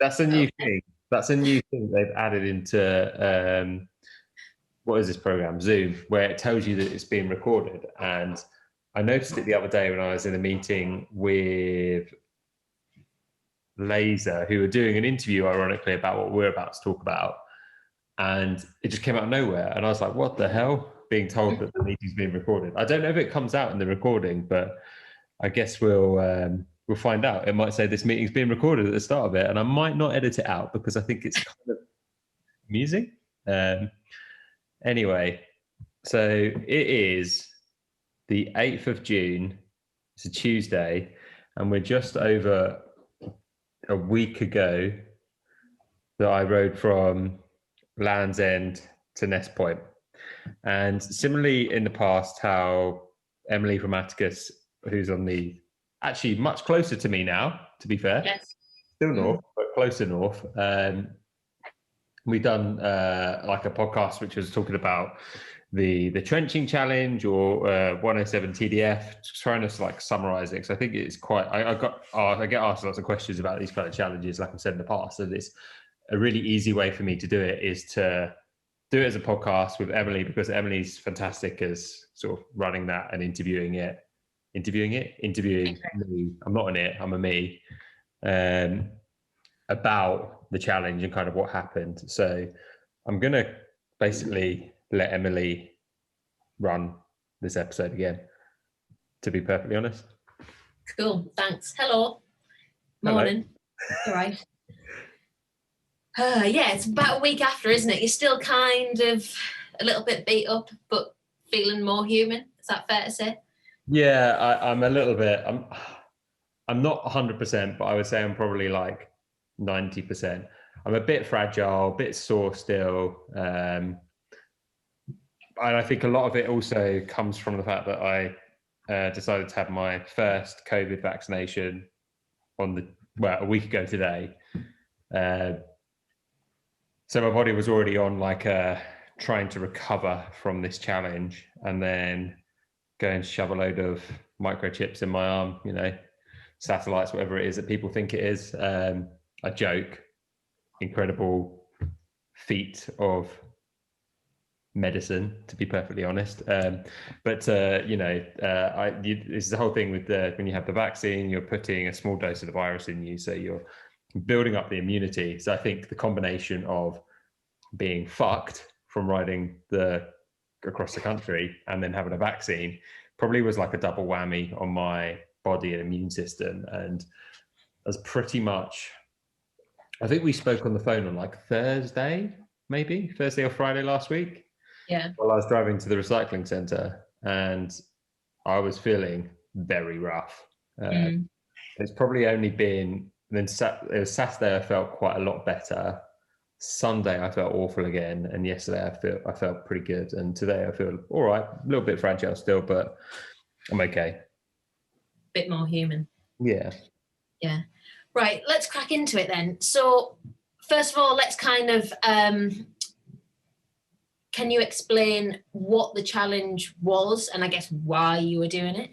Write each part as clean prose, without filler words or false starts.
That's a new Okay. thing. That's a new thing they've added into what is this program? Zoom, where it tells you that it's being recorded. And I noticed it the other day when I was in a meeting with Lazer, who were doing an interview, ironically, about what we're about to talk about. And it just came out of nowhere. And I was like, what the hell? Being told that the meeting's being recorded. I don't know if it comes out in the recording, but I guess we'll find out. It might say this meeting's being recorded at the start of it, and I might not edit it out because I think it's kind of amusing. Um, anyway, so it is the 8th of June. It's a Tuesday, and we're just over a week ago that I rode from Land's End to Nest Point. And similarly in the past, how Emily from Atticus, who's on the actually much closer to me now, to be fair, Yes. still north, Mm. but closer north. We've done like a podcast which was talking about the trenching challenge or 107 TDF, trying to like summarize it because I think it's quite. I get asked lots of questions about these kind of challenges, like I've said in the past. So it's a really easy way for me to do it is to do it as a podcast with Emily because Emily's fantastic as sort of running that and interviewing me. I'm not in it. I'm a me. Um, about the challenge and kind of what happened. So I'm going to basically let Emily run this episode again, to be perfectly honest. Cool. Thanks. Hello. Hello. Morning. All right. Yeah, it's about a week after, isn't it? You're still kind of a little bit beat up, but feeling more human. Is that fair to say? Yeah, I'm a little bit. I'm not 100%, but I would say I'm probably like 90%. I'm a bit fragile, a bit sore still. And I think a lot of it also comes from the fact that I decided to have my first COVID vaccination a week ago today. So my body was already on like trying to recover from this challenge, and then go and shove a load of microchips in my arm, satellites, whatever it is that people think it is. I joke, incredible feat of medicine, to be perfectly honest. This is the whole thing with when you have the vaccine, you're putting a small dose of the virus in you, so you're building up the immunity. So I think the combination of being fucked from riding across the country and then having a vaccine probably was like a double whammy on my body and immune system. And that's pretty much, I think we spoke on the phone on like Thursday or Friday last week. Yeah. While I was driving to the recycling centre, and I was feeling very rough. It's probably only been it was Saturday. I felt quite a lot better. Sunday I felt awful again, and yesterday I felt pretty good, and today I feel all right. A little bit fragile still, but I'm okay. Bit more human. Yeah. Yeah. Right. Let's crack into it then. So, first of all, let's kind of. Can you explain what the challenge was, and I guess why you were doing it?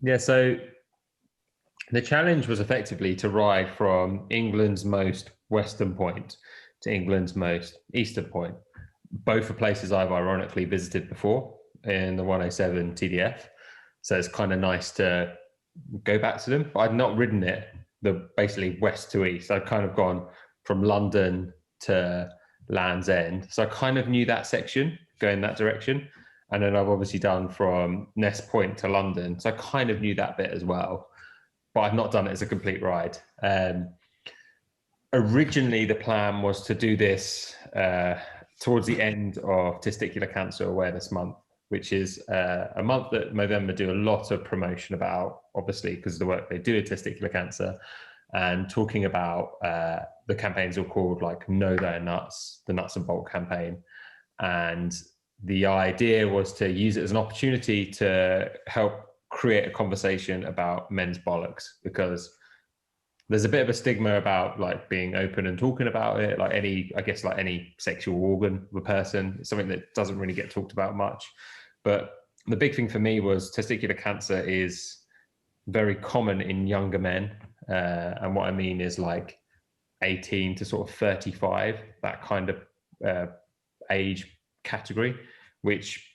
Yeah. So the challenge was effectively to ride from England's most western point to England's most eastern point. Both are places I've ironically visited before in the 107 TDF. So it's kind of nice to go back to them. But I'd not ridden it basically west to east. I'd kind of gone from London to Land's End. So I kind of knew that section going that direction. And then I've obviously done from Nest Point to London. So I kind of knew that bit as well. But I've not done it as a complete ride. Originally, the plan was to do this towards the end of Testicular Cancer Awareness Month, which is a month that Movember do a lot of promotion about, obviously, because of the work they do with testicular cancer, and talking about the campaigns are called like Know Their Nuts, the Nuts and Bolt campaign. And the idea was to use it as an opportunity to help create a conversation about men's bollocks, because there's a bit of a stigma about like being open and talking about it, like any sexual organ of a person. It's something that doesn't really get talked about much. But the big thing for me was testicular cancer is very common in younger men. And what I mean is like 18 to sort of 35, that kind of age category, which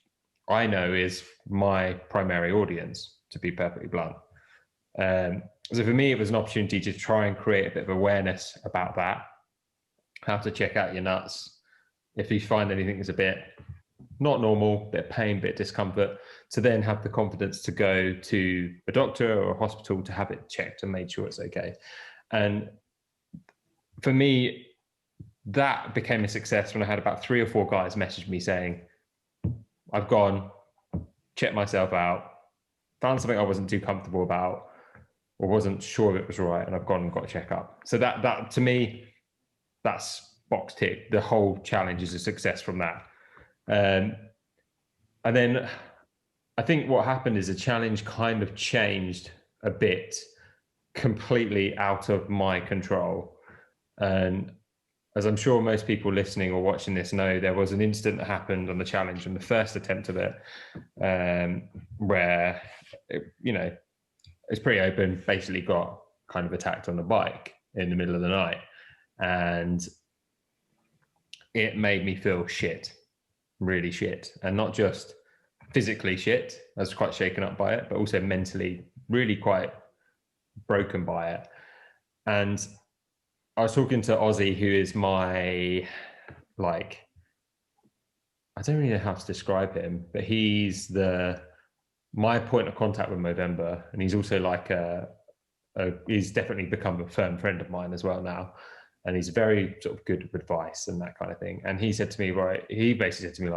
I know is my primary audience, to be perfectly blunt. So for me, it was an opportunity to try and create a bit of awareness about that, how to check out your nuts. If you find anything that's a bit not normal, bit of pain, bit of discomfort, to then have the confidence to go to a doctor or a hospital to have it checked and made sure it's okay. And for me, that became a success when I had about 3 or 4 guys message me saying, I've gone, checked myself out, found something I wasn't too comfortable about or wasn't sure if it was right, and I've gone and got a checkup. So that to me, that's box tick. The whole challenge is a success from that. And then I think what happened is the challenge kind of changed a bit, completely out of my control. And as I'm sure most people listening or watching this know, there was an incident that happened on the challenge on the first attempt of it, where, it's pretty open, basically got kind of attacked on the bike in the middle of the night. And it made me feel shit, really shit. And not just physically shit, I was quite shaken up by it, but also mentally really quite broken by it. And I was talking to Ozzy, who is my, I don't really know how to describe him, but he's my point of contact with Movember. And he's also he's definitely become a firm friend of mine as well now. And he's very sort of good with advice and that kind of thing. And he said to me, he basically said to me,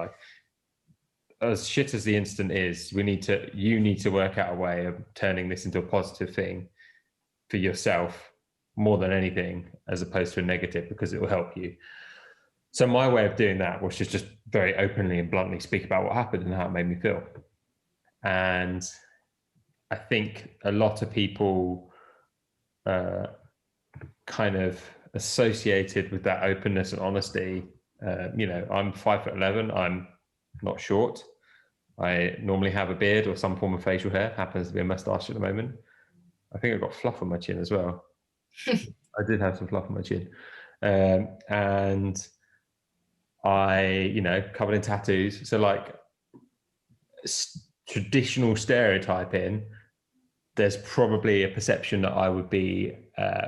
as shit as the incident is, you need to work out a way of turning this into a positive thing for yourself more than anything, as opposed to a negative, because it will help you. So my way of doing that was just very openly and bluntly speak about what happened and how it made me feel. And I think a lot of people kind of associated with that openness and honesty. I'm 5'11", I'm not short. I normally have a beard or some form of facial hair, happens to be a mustache at the moment. I think I've got fluff on my chin as well. I did have some fluff on my chin. And I, covered in tattoos. So traditional stereotyping, there's probably a perception that I would be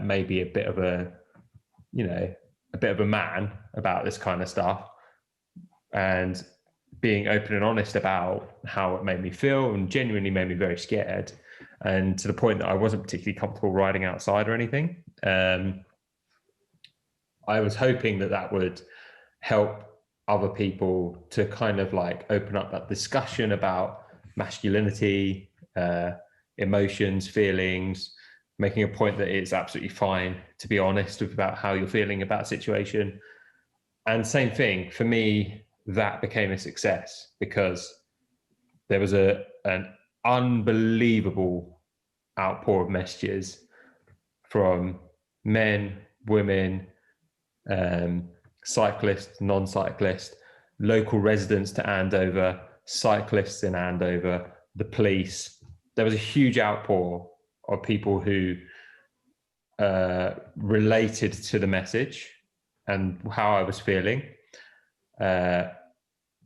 maybe a bit of a man about this kind of stuff. And being open and honest about how it made me feel and genuinely made me very scared. And to the point that I wasn't particularly comfortable riding outside or anything. I was hoping that would help other people to kind of open up that discussion about masculinity, emotions, feelings, making a point that it's absolutely fine to be honest about how you're feeling about a situation. And same thing for me, that became a success because there was an unbelievable outpour of messages from men, women, cyclists, non-cyclists, local residents to Andover, cyclists in Andover, the police. There was a huge outpour of people who related to the message and how I was feeling,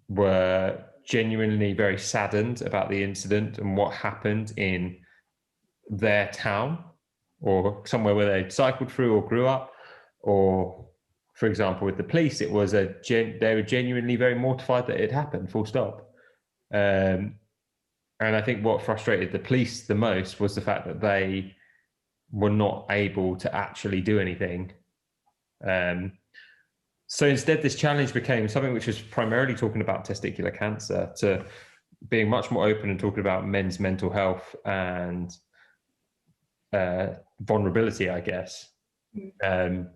were genuinely very saddened about the incident and what happened in their town or somewhere where they cycled through or grew up. Or, for example, with the police, it was they were genuinely very mortified that it happened, full stop. And I think what frustrated the police the most was the fact that they were not able to actually do anything. So instead, this challenge became something which was primarily talking about testicular cancer, to being much more open and talking about men's mental health and vulnerability, I guess. And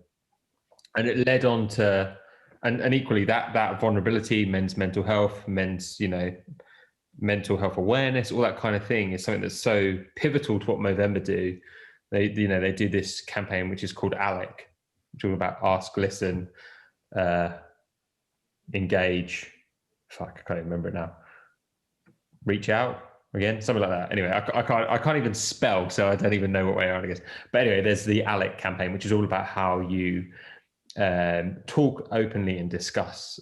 it led on to, and equally that vulnerability, men's mental health, men's, mental health awareness, all that kind of thing is something that's so pivotal to what Movember do. They do this campaign, which is called ALEC, which is all about ask, listen, engage. Fuck, I can't even remember it now. Reach out. again, something like that. Anyway, I can't even spell, so I don't even know what way around, I guess. But anyway, there's the ALEC campaign, which is all about how you talk openly and discuss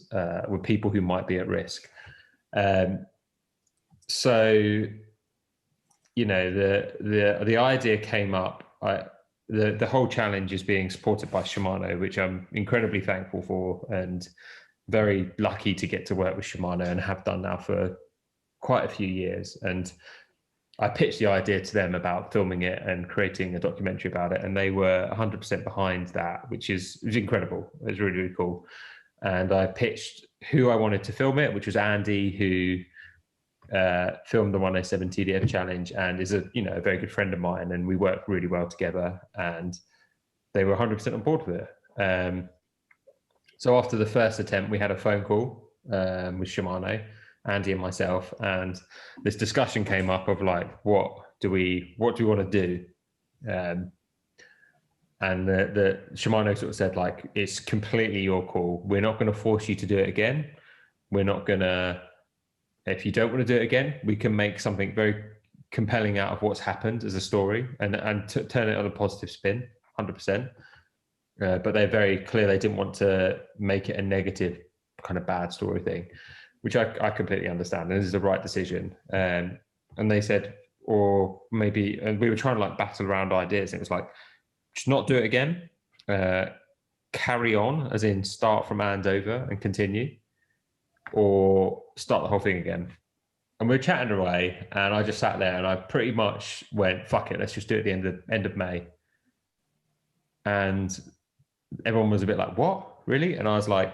with people who might be at risk. So, you know, the idea came up. The whole challenge is being supported by Shimano, which I'm incredibly thankful for, and very lucky to get to work with Shimano, and have done now for quite a few years. And I pitched the idea to them about filming it and creating a documentary about it, and they were 100% behind that, which is incredible. It was really, really cool. And I pitched who I wanted to film it, which was Andy, who filmed the 107 TDF challenge and is a very good friend of mine, and we work really well together, and they were 100% on board with it. So after the first attempt, we had a phone call with Shimano, Andy and myself, and this discussion came up of like, what do we want to do? And the Shimano sort of said, like, it's completely your call. We're not going to force you to do it again. We're not going to, if you don't want to do it again, we can make something very compelling out of what's happened as a story and turn it on a positive spin, 100%. But they're very clear they didn't want to make it a negative kind of bad story thing, which I completely understand. And this is the right decision. And they said, or maybe, and we were trying to like battle around ideas. And it was like, just not do it again. Carry on, as in start from Andover and continue, or start the whole thing again. And we were chatting away, and I just sat there and I pretty much went, fuck it, let's just do it at the end of May. And everyone was a bit like, what, really? And I was like,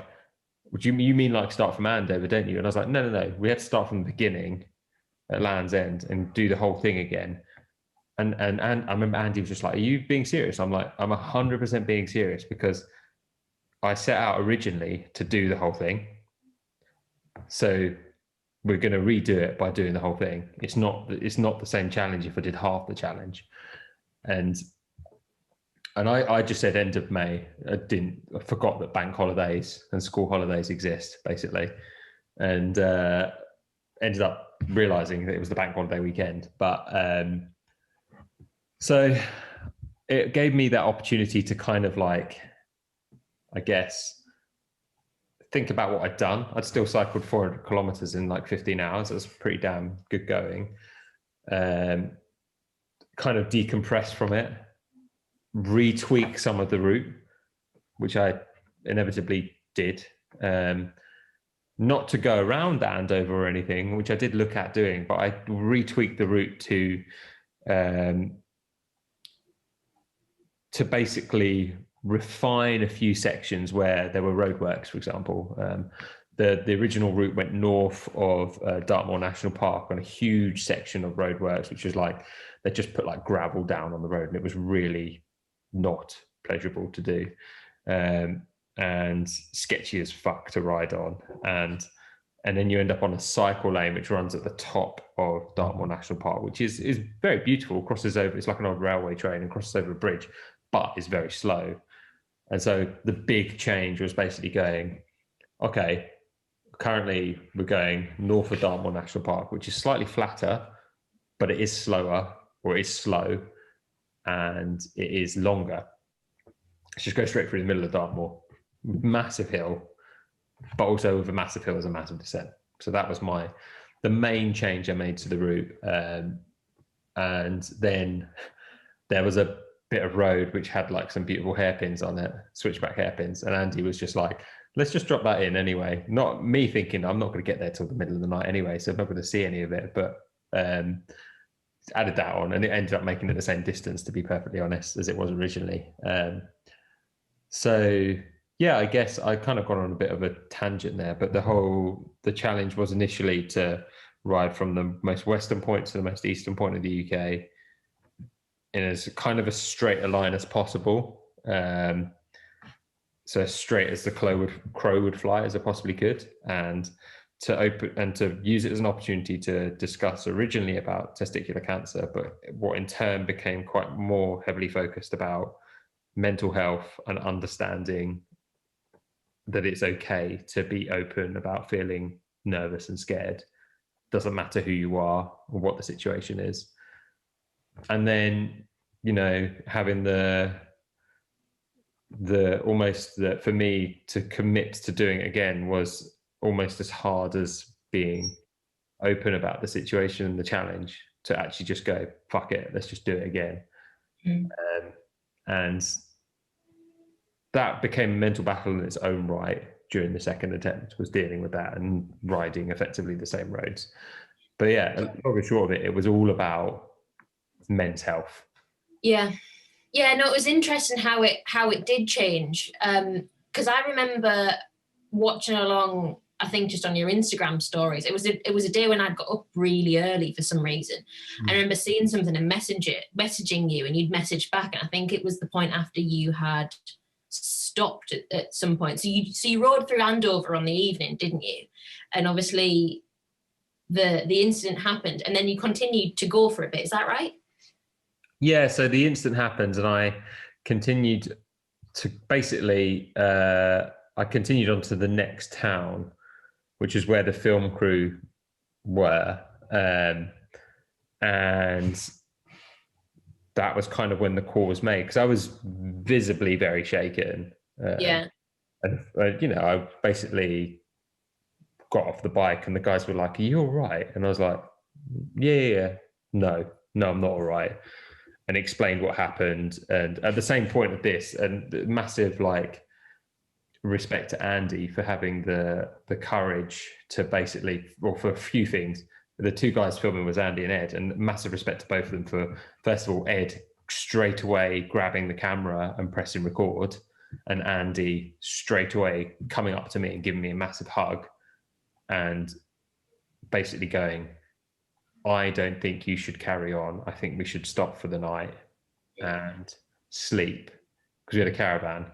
you mean like start from Andover, don't you? And I was like, no, we have to start from the beginning at Land's End and do the whole thing again. And I remember Andy was just like, are you being serious? I'm like, I'm 100% being serious, because I set out originally to do the whole thing. So we're going to redo it by doing the whole thing. It's not the same challenge if I did half the challenge. And I just said end of May. I forgot that bank holidays and school holidays exist, basically. And ended up realizing that it was the bank holiday weekend. But so it gave me that opportunity to kind of like, I guess, think about what I'd done. I'd still cycled 400 kilometers in like 15 hours. It was pretty damn good going. Kind of decompress from it, retweak some of the route, which I inevitably did. Not to go around Andover or anything, which I did look at doing, but I retweaked the route to basically refine a few sections where there were roadworks, for example. The original route went north of Dartmoor National Park on a huge section of roadworks, which was like, they just put like gravel down on the road, and it was really not pleasurable to do, and sketchy as fuck to ride on. And then you end up on a cycle lane which runs at the top of Dartmoor National Park, which is very beautiful, crosses over, it's like an old railway train and crosses over a bridge, but is very slow. And so the big change was basically going, okay, currently we're going north of Dartmoor National Park, which is slightly flatter, but it is slower, or it is slow, and it is longer. Let's just go straight through the middle of Dartmoor. Massive hill, but also with a massive hill is a massive descent. So that was the main change I made to the route. And then there was a bit of road which had like some beautiful hairpins on it, switchback hairpins. And Andy was just like, let's just drop that in anyway. Not me thinking I'm not going to get there till the middle of the night anyway, so I'm not going to see any of it. But added that on, and it ended up making it the same distance, to be perfectly honest, as it was originally. So yeah, I guess I kind of got on a bit of a tangent there, but the challenge was initially to ride from the most western point to the most eastern point of the UK in as kind of as straight a line as possible. So as straight as the crow would fly as it possibly could, and to use it as an opportunity to discuss originally about testicular cancer, but what in turn became quite more heavily focused about mental health and understanding that it's okay to be open about feeling nervous and scared, doesn't matter who you are or what the situation is. And then, you know, having the almost that for me to commit to doing it again was almost as hard as being open about the situation and the challenge, to actually just go, fuck it, let's just do it again. And that became a mental battle in its own right during the second attempt, was dealing with that and riding effectively the same roads. But yeah, long and short of it, it was all about men's health. Yeah. No, it was interesting how it did change. Because I remember watching along, I think just on your Instagram stories. It was a day when I'd got up really early for some reason. I remember seeing something and messaging you, and you'd message back, and I think it was the point after you had stopped at some point. So you rode through Andover on the evening, didn't you? And obviously the incident happened, and then you continued to go for a bit. Is that right? Yeah, so the incident happened, and I continued to basically, I continued on to the next town, which is where the film crew were. And that was kind of when the call was made, because I was visibly very shaken. Yeah. And, you know, I basically got off the bike, and the guys were like, "Are you all right?" And I was like, yeah. No, I'm not all right. And explained what happened. And at the same point of this, and massive like respect to Andy for having the courage to basically, well, for a few things. The two guys filming was Andy and Ed, and massive respect to both of them for, first of all, Ed straight away grabbing the camera and pressing record, and Andy straight away coming up to me and giving me a massive hug and basically going, "I don't think you should carry on. I think we should stop for the night and sleep," because we had a caravan,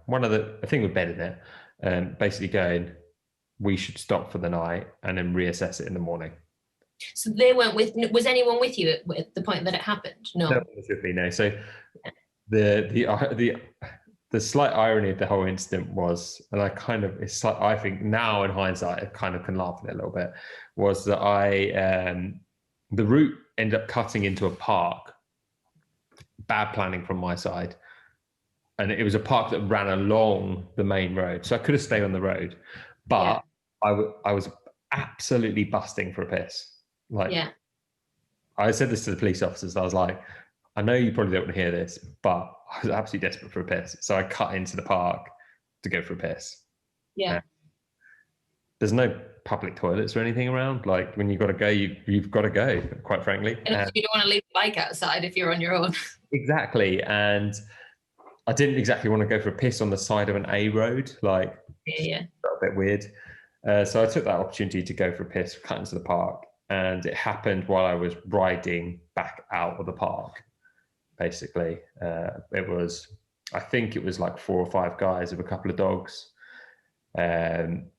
one of the, I think with bed in it, basically going, "We should stop for the night and then reassess it in the morning." So they weren't with, was anyone with you at the point that it happened? No one was with me, no. So the slight irony of the whole incident was, and I kind of, it's like, I think now in hindsight, I kind of can laugh at it a little bit, was that the route ended up cutting into a park. Bad planning from my side. And it was a park that ran along the main road. So I could have stayed on the road, but I was absolutely busting for a piss. Like, I said this to the police officers. I was like, "I know you probably don't want to hear this, but I was absolutely desperate for a piss." So I cut into the park to go for a piss. Yeah. There's no public toilets or anything around. Like, when you've got to go, you've got to go, quite frankly. And you don't want to leave the bike outside if you're on your own. Exactly. And I didn't exactly want to go for a piss on the side of an A road. Like, a bit weird. So I took that opportunity to go for a piss, cut into the park. And it happened while I was riding back out of the park, basically. I think it was like 4 or 5 guys with a couple of dogs. And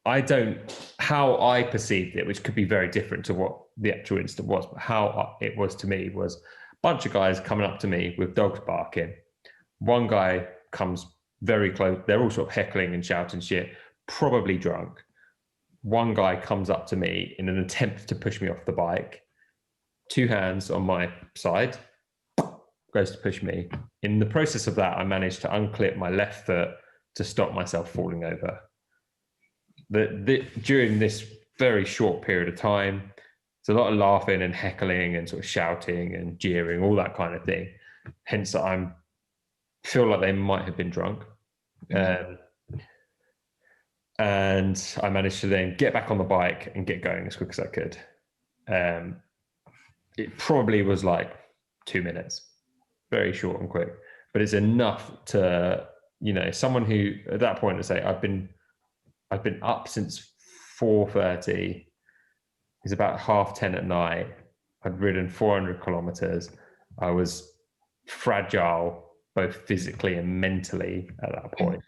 I don't, how I perceived it, which could be very different to what the actual incident was, but how it was to me was a bunch of guys coming up to me with dogs barking. One guy comes very close. They're all sort of heckling and shouting shit, probably drunk. One guy comes up to me in an attempt to push me off the bike. 2 hands on my side, goes to push me. In the process of that, I managed to unclip my left foot to stop myself falling over. During this very short period of time, there's a lot of laughing and heckling and sort of shouting and jeering, all that kind of thing. Hence, I feel like they might have been drunk. And I managed to then get back on the bike and get going as quick as I could. It probably was like 2 minutes, very short and quick, but it's enough to, you know, someone who at that point to say, I've been up since 4:30. It's about 10:30 at night. I'd ridden 400 kilometers. I was fragile, both physically and mentally at that point.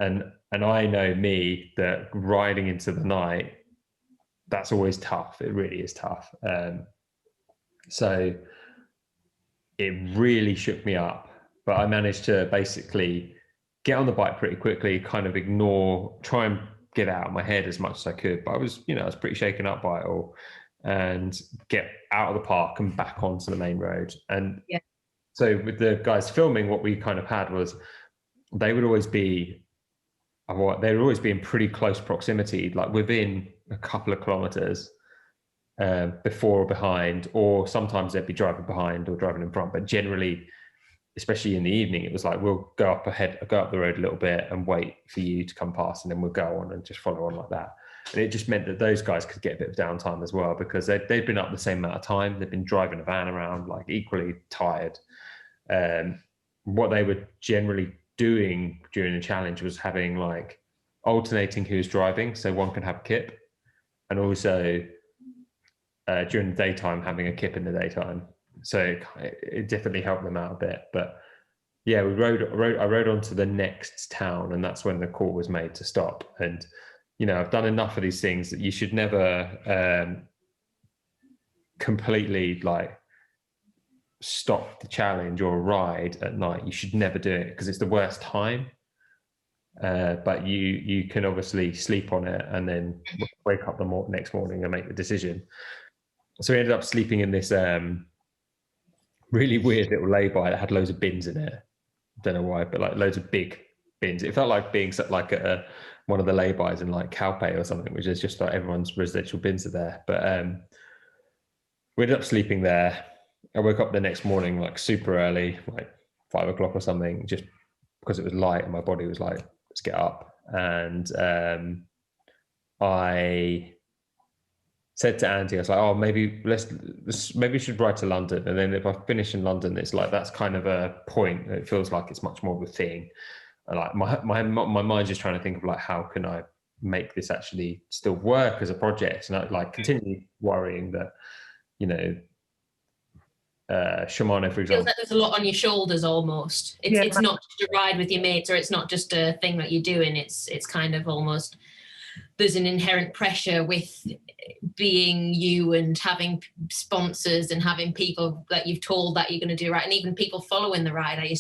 And I know me, that riding into the night, that's always tough. It really is tough. So it really shook me up, but I managed to basically get on the bike pretty quickly, kind of try and get out of my head as much as I could. But I was pretty shaken up by it all, and get out of the park and back onto the main road. And so with the guys filming, what we kind of had was they would always be in pretty close proximity, like within a couple of kilometers before or behind, or sometimes they'd be driving behind or driving in front. But generally, especially in the evening, it was like, we'll go up the road a little bit and wait for you to come past, and then we'll go on and just follow on like that. And it just meant that those guys could get a bit of downtime as well, because they'd been up the same amount of time. They've been driving a van around, like equally tired. What they were generally doing during the challenge was having like alternating who's driving, so one can have a kip, and also during the daytime having a kip in the daytime. So it definitely helped them out a bit. But yeah, I rode on to the next town, and that's when the call was made to stop. And I've done enough of these things that you should never completely like stop the challenge or ride at night. You should never do it, because it's the worst time. But you can obviously sleep on it and then wake up the next morning and make the decision. So we ended up sleeping in this really weird little lay-by that had loads of bins in it. Don't know why, but like loads of big bins. It felt like being like one of the lay-bys in like Calpe or something, which is just like everyone's residential bins are there. But we ended up sleeping there. I woke up the next morning like super early, like 5 o'clock or something, just because it was light and my body was like, let's get up. And I said to Andy, I was like, oh, maybe we should ride to London. And then if I finish in London, it's like, that's kind of a point. It feels like it's much more of a thing. And like my mind's just trying to think of like, how can I make this actually still work as a project? And I like continue worrying that, Shimano, for example. Feels like there's a lot on your shoulders almost. It's not just a ride with your mates, or it's not just a thing that you're doing. It's kind of almost, there's an inherent pressure with being you and having sponsors and having people that you've told that you're going to do right, and even people following the ride. I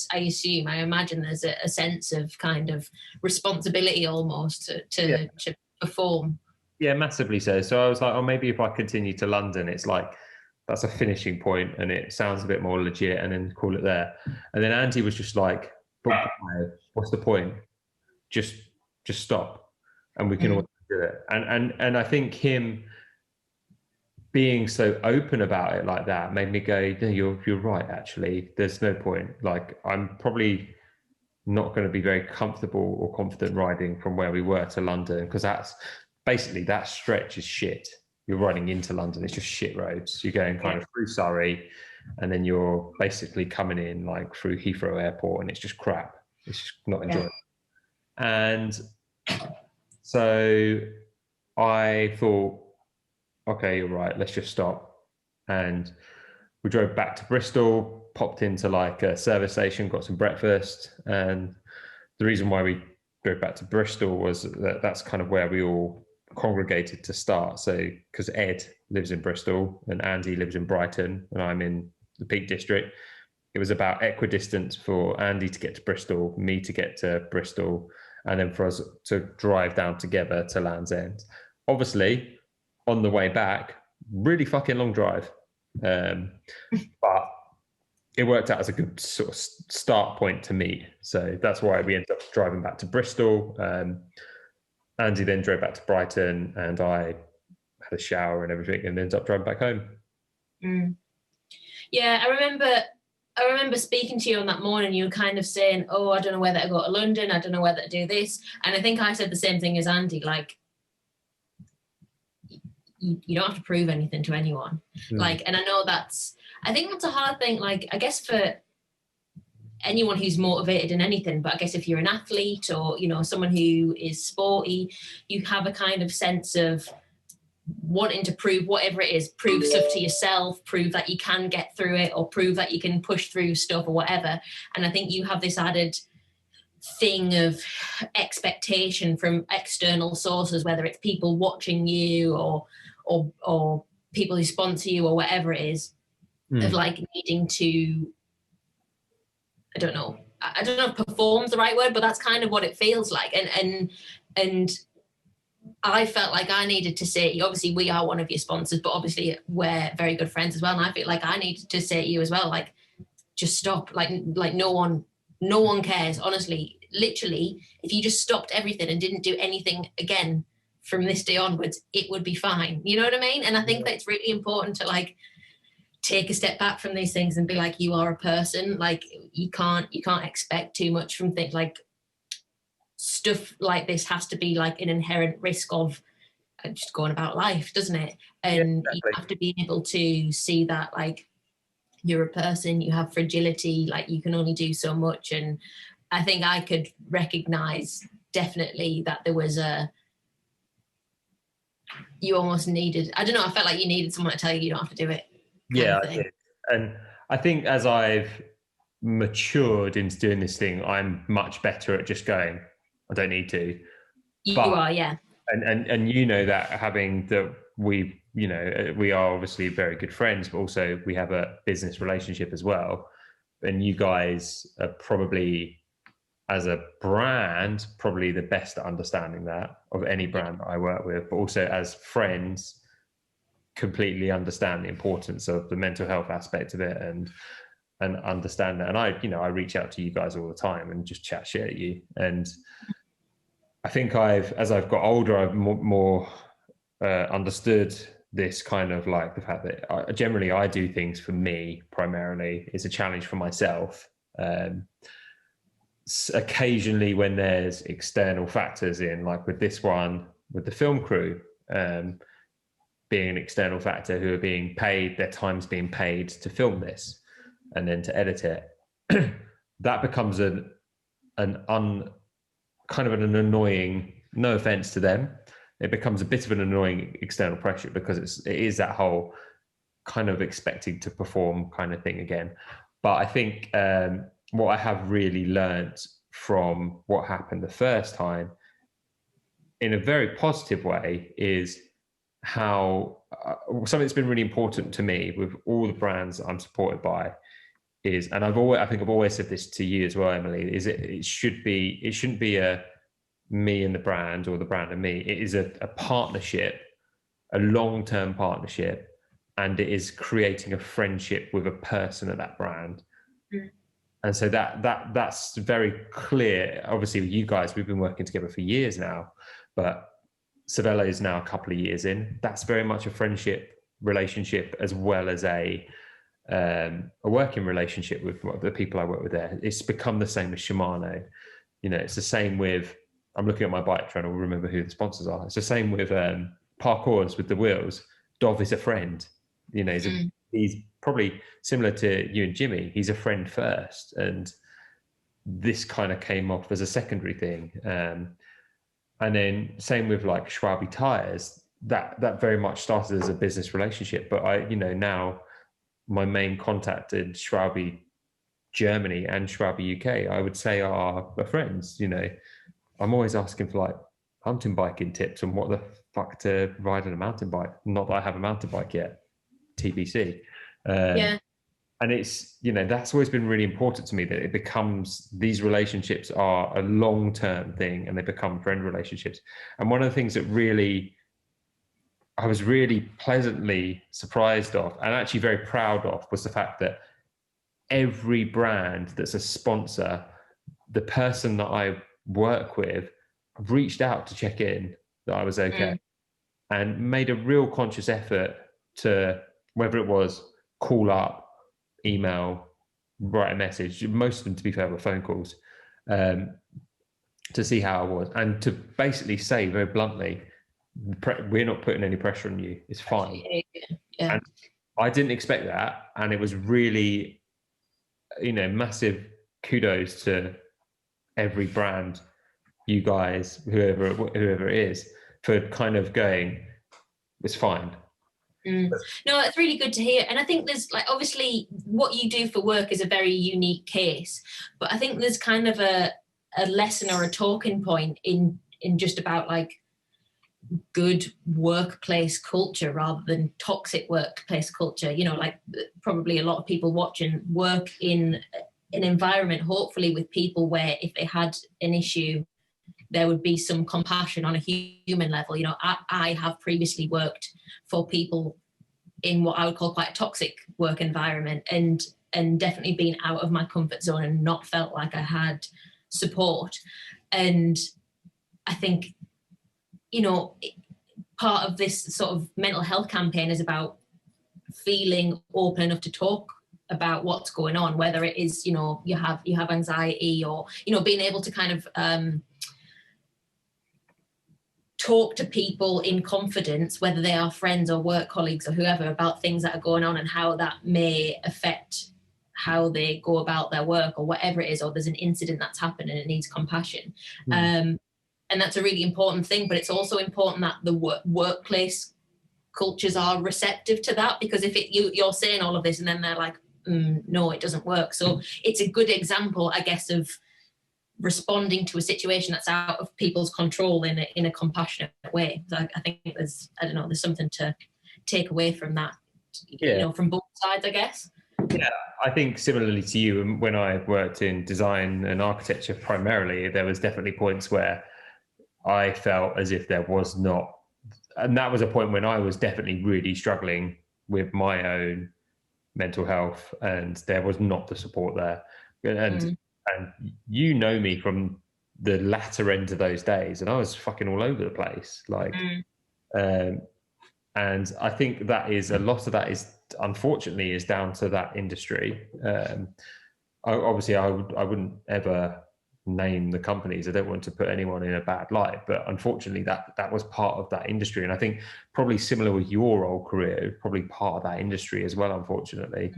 imagine there's a sense of kind of responsibility almost to perform. Yeah, massively so. So I was like, oh, maybe if I continue to London, it's like that's a finishing point and it sounds a bit more legit, and then call it there. And then Andy was just like, what's the point? Just stop, and we can all do it. And I think him being so open about it like that made me go, no, you're right, actually. There's no point. Like, I'm probably not going to be very comfortable or confident riding from where we were to London, because that's basically, that stretch is shit. You're riding into London, it's just shit roads. You're going kind of through Surrey, and then you're basically coming in like through Heathrow Airport, and it's just crap. It's just not enjoyable. And so I thought, okay, you're right, let's just stop. And we drove back to Bristol, popped into like a service station, got some breakfast. And the reason why we drove back to Bristol was that that's kind of where we all congregated to start. So because Ed lives in Bristol and Andy lives in Brighton and I'm in the Peak District, it was about equidistance for Andy to get to Bristol, me to get to Bristol, and then for us to drive down together to Land's End. Obviously, on the way back, really fucking long drive. But it worked out as a good sort of start point to meet. So that's why we ended up driving back to Bristol. Andy then drove back to Brighton, and I had a shower and everything, and ended up driving back home. Yeah, I remember speaking to you on that morning. You were kind of saying, "Oh, I don't know whether to go to London. I don't know whether to do this." And I think I said the same thing as Andy. Like, you don't have to prove anything to anyone. Like, and I know I think that's a hard thing. Like, I guess for anyone who's motivated in anything, but I guess if you're an athlete or, someone who is sporty, you have a kind of sense of wanting to prove whatever it is, prove stuff to yourself, prove that you can get through it, or prove that you can push through stuff or whatever. And I think you have this added thing of expectation from external sources, whether it's people watching you or people who sponsor you or whatever it is, of like needing to, I don't know, I don't know if perform's the right word, but that's kind of what it feels like. And I felt like I needed to say, obviously we are one of your sponsors, but obviously we're very good friends as well. And I feel like I needed to say to you as well, like, just stop. Like no one cares. Honestly, literally, if you just stopped everything and didn't do anything again from this day onwards, it would be fine. You know what I mean? And I think that it's really important to like take a step back from these things and be like, you are a person. Like you can't expect too much from things. Like stuff like this has to be like an inherent risk of just going about life, doesn't it? And you have to be able to see that like you're a person, you have fragility, like you can only do so much. And I think I could recognize definitely that there was you almost needed, I don't know, I felt like you needed someone to tell you don't have to do it. Yeah, I did. And I think as I've matured into doing this thing, I'm much better at just going, I don't need to. You are, yeah. And you know that having that we are obviously very good friends, but also we have a business relationship as well. And you guys are probably, as a brand, probably the best at understanding that of any brand that I work with, but also as friends, completely understand the importance of the mental health aspect of it and understand that. And I reach out to you guys all the time and just chat shit at you. And I think as I've got older, I've more understood this kind of like the fact that I do things for me primarily. It's a challenge for myself. Occasionally when there's external factors in, like with this one, with the film crew, being an external factor who are being paid, their time's being paid to film this and then to edit it, that becomes kind of an annoying, no offense to them, it becomes a bit of an annoying external pressure because it is that whole kind of expecting to perform kind of thing again. But I think what I have really learned from what happened the first time in a very positive way is how something that's been really important to me with all the brands I'm supported by is, and I think I've always said this to you as well, Emily, is it shouldn't be a me and the brand or the brand and me. It is a partnership, a long-term partnership, and it is creating a friendship with a person at that brand. Mm. And so that's very clear. Obviously, with you guys, we've been working together for years now, but Cervélo is now a couple of years in. That's very much a friendship relationship as well as a working relationship with the people I work with there. It's become the same as Shimano. It's the same with, I'm looking at my bike trying to remember who the sponsors are. It's the same with Parcours with the wheels. Dov is a friend. He's probably similar to you and Jimmy. He's a friend first. And this kind of came off as a secondary thing. And then same with like Schwalbe Tires, that very much started as a business relationship. But now my main contact in Schwalbe Germany and Schwalbe UK, I would say are friends. I'm always asking for like mountain biking tips and what the fuck to ride on a mountain bike. Not that I have a mountain bike yet, TBC. Yeah. And it's, that's always been really important to me, that it becomes, these relationships are a long-term thing and they become friend relationships. And one of the things that I was really pleasantly surprised of and actually very proud of was the fact that every brand that's a sponsor, the person that I work with reached out to check in that I was okay and made a real conscious effort to, whether it was call up, email, write a message, most of them, to be fair, were phone calls, to see how I was and to basically say very bluntly, we're not putting any pressure on you, it's fine. Yeah. And I didn't expect that, and it was really, massive kudos to every brand, you guys, whoever it is, for kind of going, it's fine. No, that's really good to hear. And I think there's like, obviously what you do for work is a very unique case, but I think there's kind of a lesson or a talking point in just about like good workplace culture rather than toxic workplace culture. Like probably a lot of people watching work in an environment, hopefully with people where if they had an issue, there would be some compassion on a human level. You know, I have previously worked for people in what I would call quite a toxic work environment, and definitely been out of my comfort zone and not felt like I had support. And I think, you know, part of this sort of mental health campaign is about feeling open enough to talk about what's going on, whether it is, you know, you have anxiety, or, you know, being able to kind of talk to people in confidence, whether they are friends or work colleagues or whoever, about things that are going on and how that may affect how they go about their work or whatever it is, or there's an incident that's happened and it needs compassion. And that's a really important thing, but it's also important that the workplace cultures are receptive to that, because if you're saying all of this and then they're like, no, it doesn't work. So it's a good example, I guess, of responding to a situation that's out of people's control in a compassionate way. So I think there's something to take away from that, you know, from both sides, I guess. Yeah, I think similarly to you, when I worked in design and architecture primarily, there was definitely points where I felt as if there was not, and that was a point when I was definitely really struggling with my own mental health, and there was not the support there. And you know me from the latter end of those days, and I was fucking all over the place. Like, and I think that is a lot of that is unfortunately is down to that industry. Obviously, I wouldn't ever name the companies. I don't want to put anyone in a bad light, but unfortunately that was part of that industry. And I think probably similar with your old career, probably part of that industry as well, unfortunately.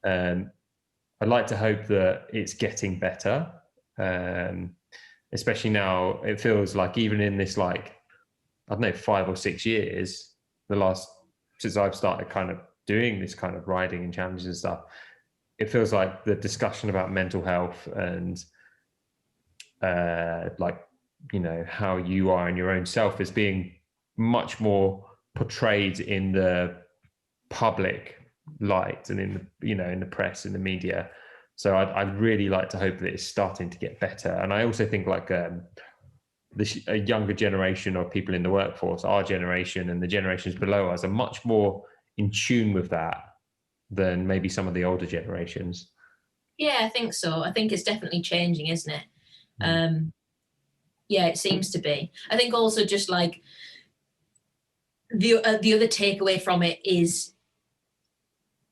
I'd like to hope that it's getting better, especially now. It feels like even in this, like, I don't know, 5 or 6 years, since I've started kind of doing this kind of riding and challenges and stuff, it feels like the discussion about mental health and like, you know, how you are in your own self is being much more portrayed in the public light and in the, you know, in the press, in the media. So I'd really like to hope that it's starting to get better. And I also think like a younger generation of people in the workforce, our generation and the generations below us, are much more in tune with that than maybe some of the older generations. Yeah, I think so. I think it's definitely changing, isn't it? Yeah, it seems to be. I think also just like the other takeaway from it is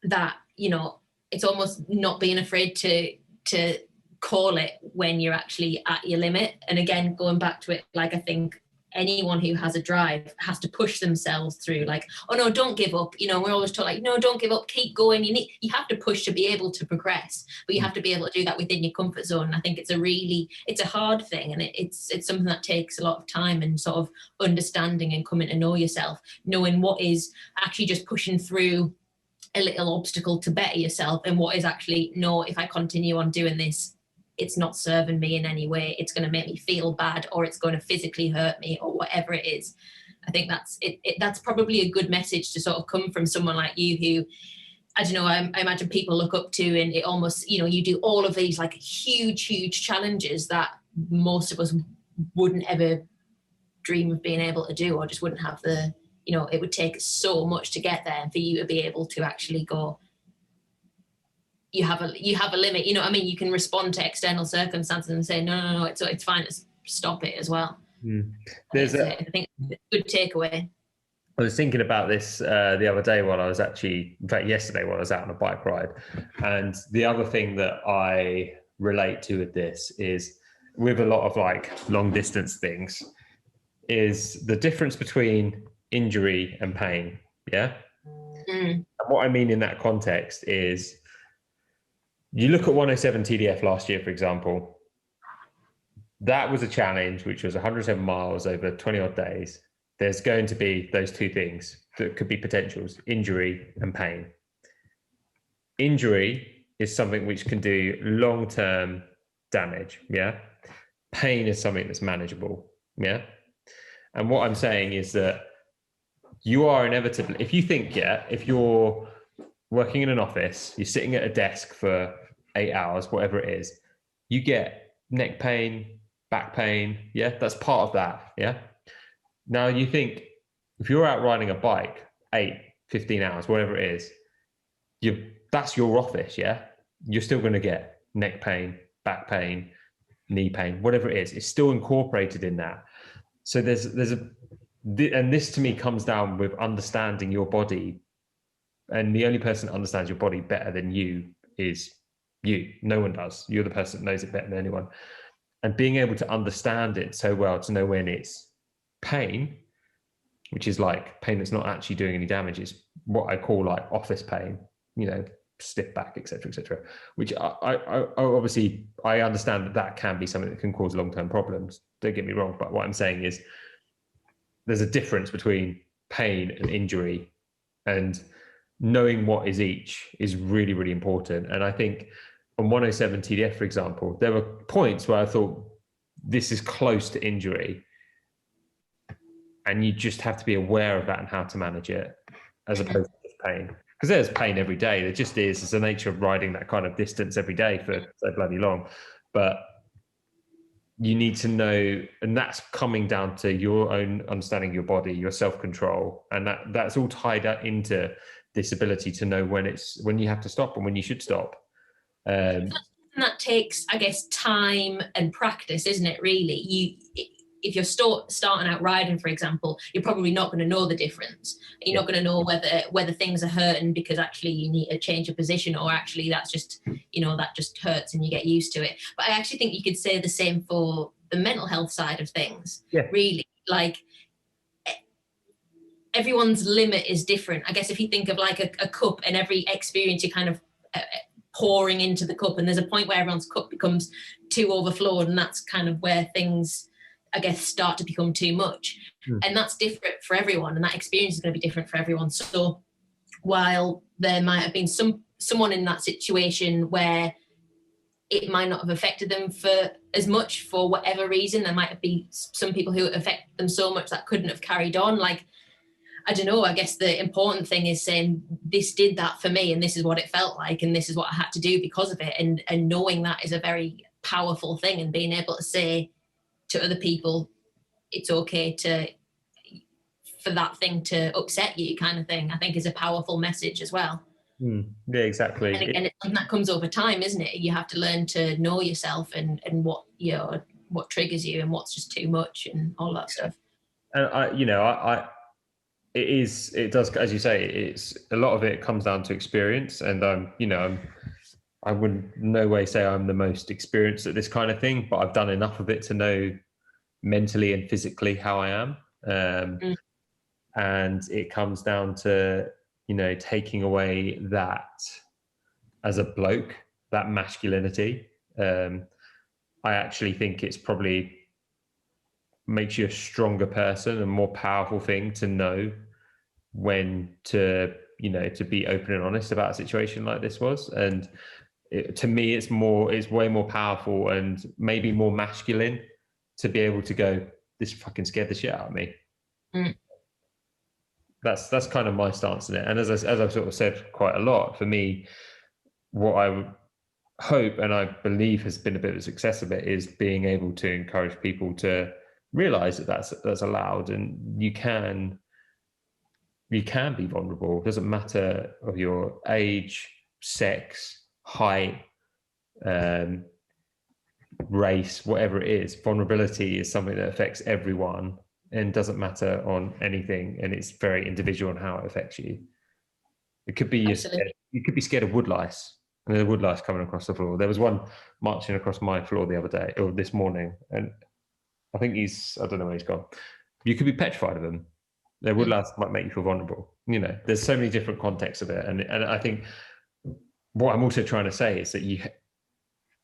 that, you know, it's almost not being afraid to call it when you're actually at your limit. And again, going back to it, like, I think anyone who has a drive has to push themselves through, like, oh no, don't give up. You know, we're always told, like, no, don't give up, keep going. You have to push to be able to progress, but you have to be able to do that within your comfort zone. And I think it's a hard thing, and it's something that takes a lot of time and sort of understanding and coming to know yourself, knowing what is actually just pushing through a little obstacle to better yourself, and what is actually, no, if I continue on doing this, it's not serving me in any way. It's going to make me feel bad, or it's going to physically hurt me, or whatever it is. I think that's it. That's probably a good message to sort of come from someone like you, who, I don't know, I imagine people look up to, and it almost, you know, you do all of these like huge challenges that most of us wouldn't ever dream of being able to do, or just wouldn't have the, you know, it would take so much to get there, and for you to be able to actually go, you have a limit, you know what I mean? You can respond to external circumstances and say, no, it's fine, to stop it as well. I think it's a good takeaway. I was thinking about this the other day while I was actually, in fact, yesterday while I was out on a bike ride. And the other thing that I relate to with this is, with a lot of like long distance things, is the difference between injury and pain. Yeah. And what I mean in that context is, you look at 107 TDF last year, for example, that was a challenge, which was 107 miles over 20 odd days. There's going to be those two things that could be potentials: injury and pain. Injury is something which can do long-term damage. Yeah. Pain is something that's manageable. Yeah. And what I'm saying is that you are inevitably, if you think, if you're working in an office, you're sitting at a desk for 8 hours, whatever it is, you get neck pain, back pain. Yeah, that's part of that. Yeah. Now you think if you're out riding a bike 8, 15 hours, whatever it is, that's your office. Yeah. You're still going to get neck pain, back pain, knee pain, whatever it is. It's still incorporated in that. So and this to me comes down with understanding your body. And the only person that understands your body better than you is you. No one does. You're the person that knows it better than anyone. And being able to understand it so well to know when it's pain, which is like pain that's not actually doing any damage, is what I call like office pain, stiff back, etc., which I obviously I understand that can be something that can cause long-term problems. Don't get me wrong, but what I'm saying is there's a difference between pain and injury, and knowing what is each is really, really important. And I think on 107 TDF, for example, there were points where I thought this is close to injury, and you just have to be aware of that and how to manage it, as opposed to just pain. Because there's pain every day. There just is. It's the nature of riding that kind of distance every day for so bloody long. But you need to know, and that's coming down to your own understanding of your body, your self-control, and that's all tied up into this ability to know when you have to stop and when you should stop. And that takes, I guess, time and practice, isn't it? Really, if you're starting out riding, for example, you're probably not going to know the difference. You're not going to know whether things are hurting because actually you need to change your position, or actually that's just, that just hurts and you get used to it. But I actually think you could say the same for the mental health side of things. Yeah. Really, like everyone's limit is different. I guess if you think of like a cup, and every experience you kind of pouring into the cup, and there's a point where everyone's cup becomes too overflowed, and that's kind of where things, I guess, start to become too much. And that's different for everyone, and that experience is going to be different for everyone. So while there might have been someone in that situation where it might not have affected them for as much for whatever reason, there might have been some people who affect them so much that couldn't have carried on. Like, I don't know, I guess the important thing is saying this did that for me, and this is what it felt like, and this is what I had to do because of it. And knowing that is a very powerful thing, and being able to say to other people, it's okay for that thing to upset you, kind of thing, I think is a powerful message as well. Yeah, exactly. And again, that comes over time, isn't it? You have to learn to know yourself and what what triggers you and what's just too much and all that stuff. And it does, as you say, it's a lot of it comes down to experience. And I would no way say I'm the most experienced at this kind of thing, but I've done enough of it to know mentally and physically how I am. And it comes down to, taking away that as a bloke, that masculinity. I actually think it's probably makes you a stronger person and more powerful thing to know when to be open and honest about a situation like this was. And to me, it's way more powerful and maybe more masculine to be able to go, this fucking scared the shit out of me. That's kind of my stance in it. And as I've sort of said quite a lot, for me, what I hope and I believe has been a bit of a success of it is being able to encourage people to realize that that's allowed, and you can be vulnerable. It doesn't matter of your age, sex, height, race, whatever it is. Vulnerability is something that affects everyone and doesn't matter on anything, and it's very individual on how it affects you. It could be you could be scared of woodlice, and there's woodlice coming across the floor. There was one marching across my floor the other day, or this morning, and I think I don't know where he's gone. You could be petrified of them. Their woodlice might make you feel vulnerable. There's so many different contexts of it. And I think what I'm also trying to say is that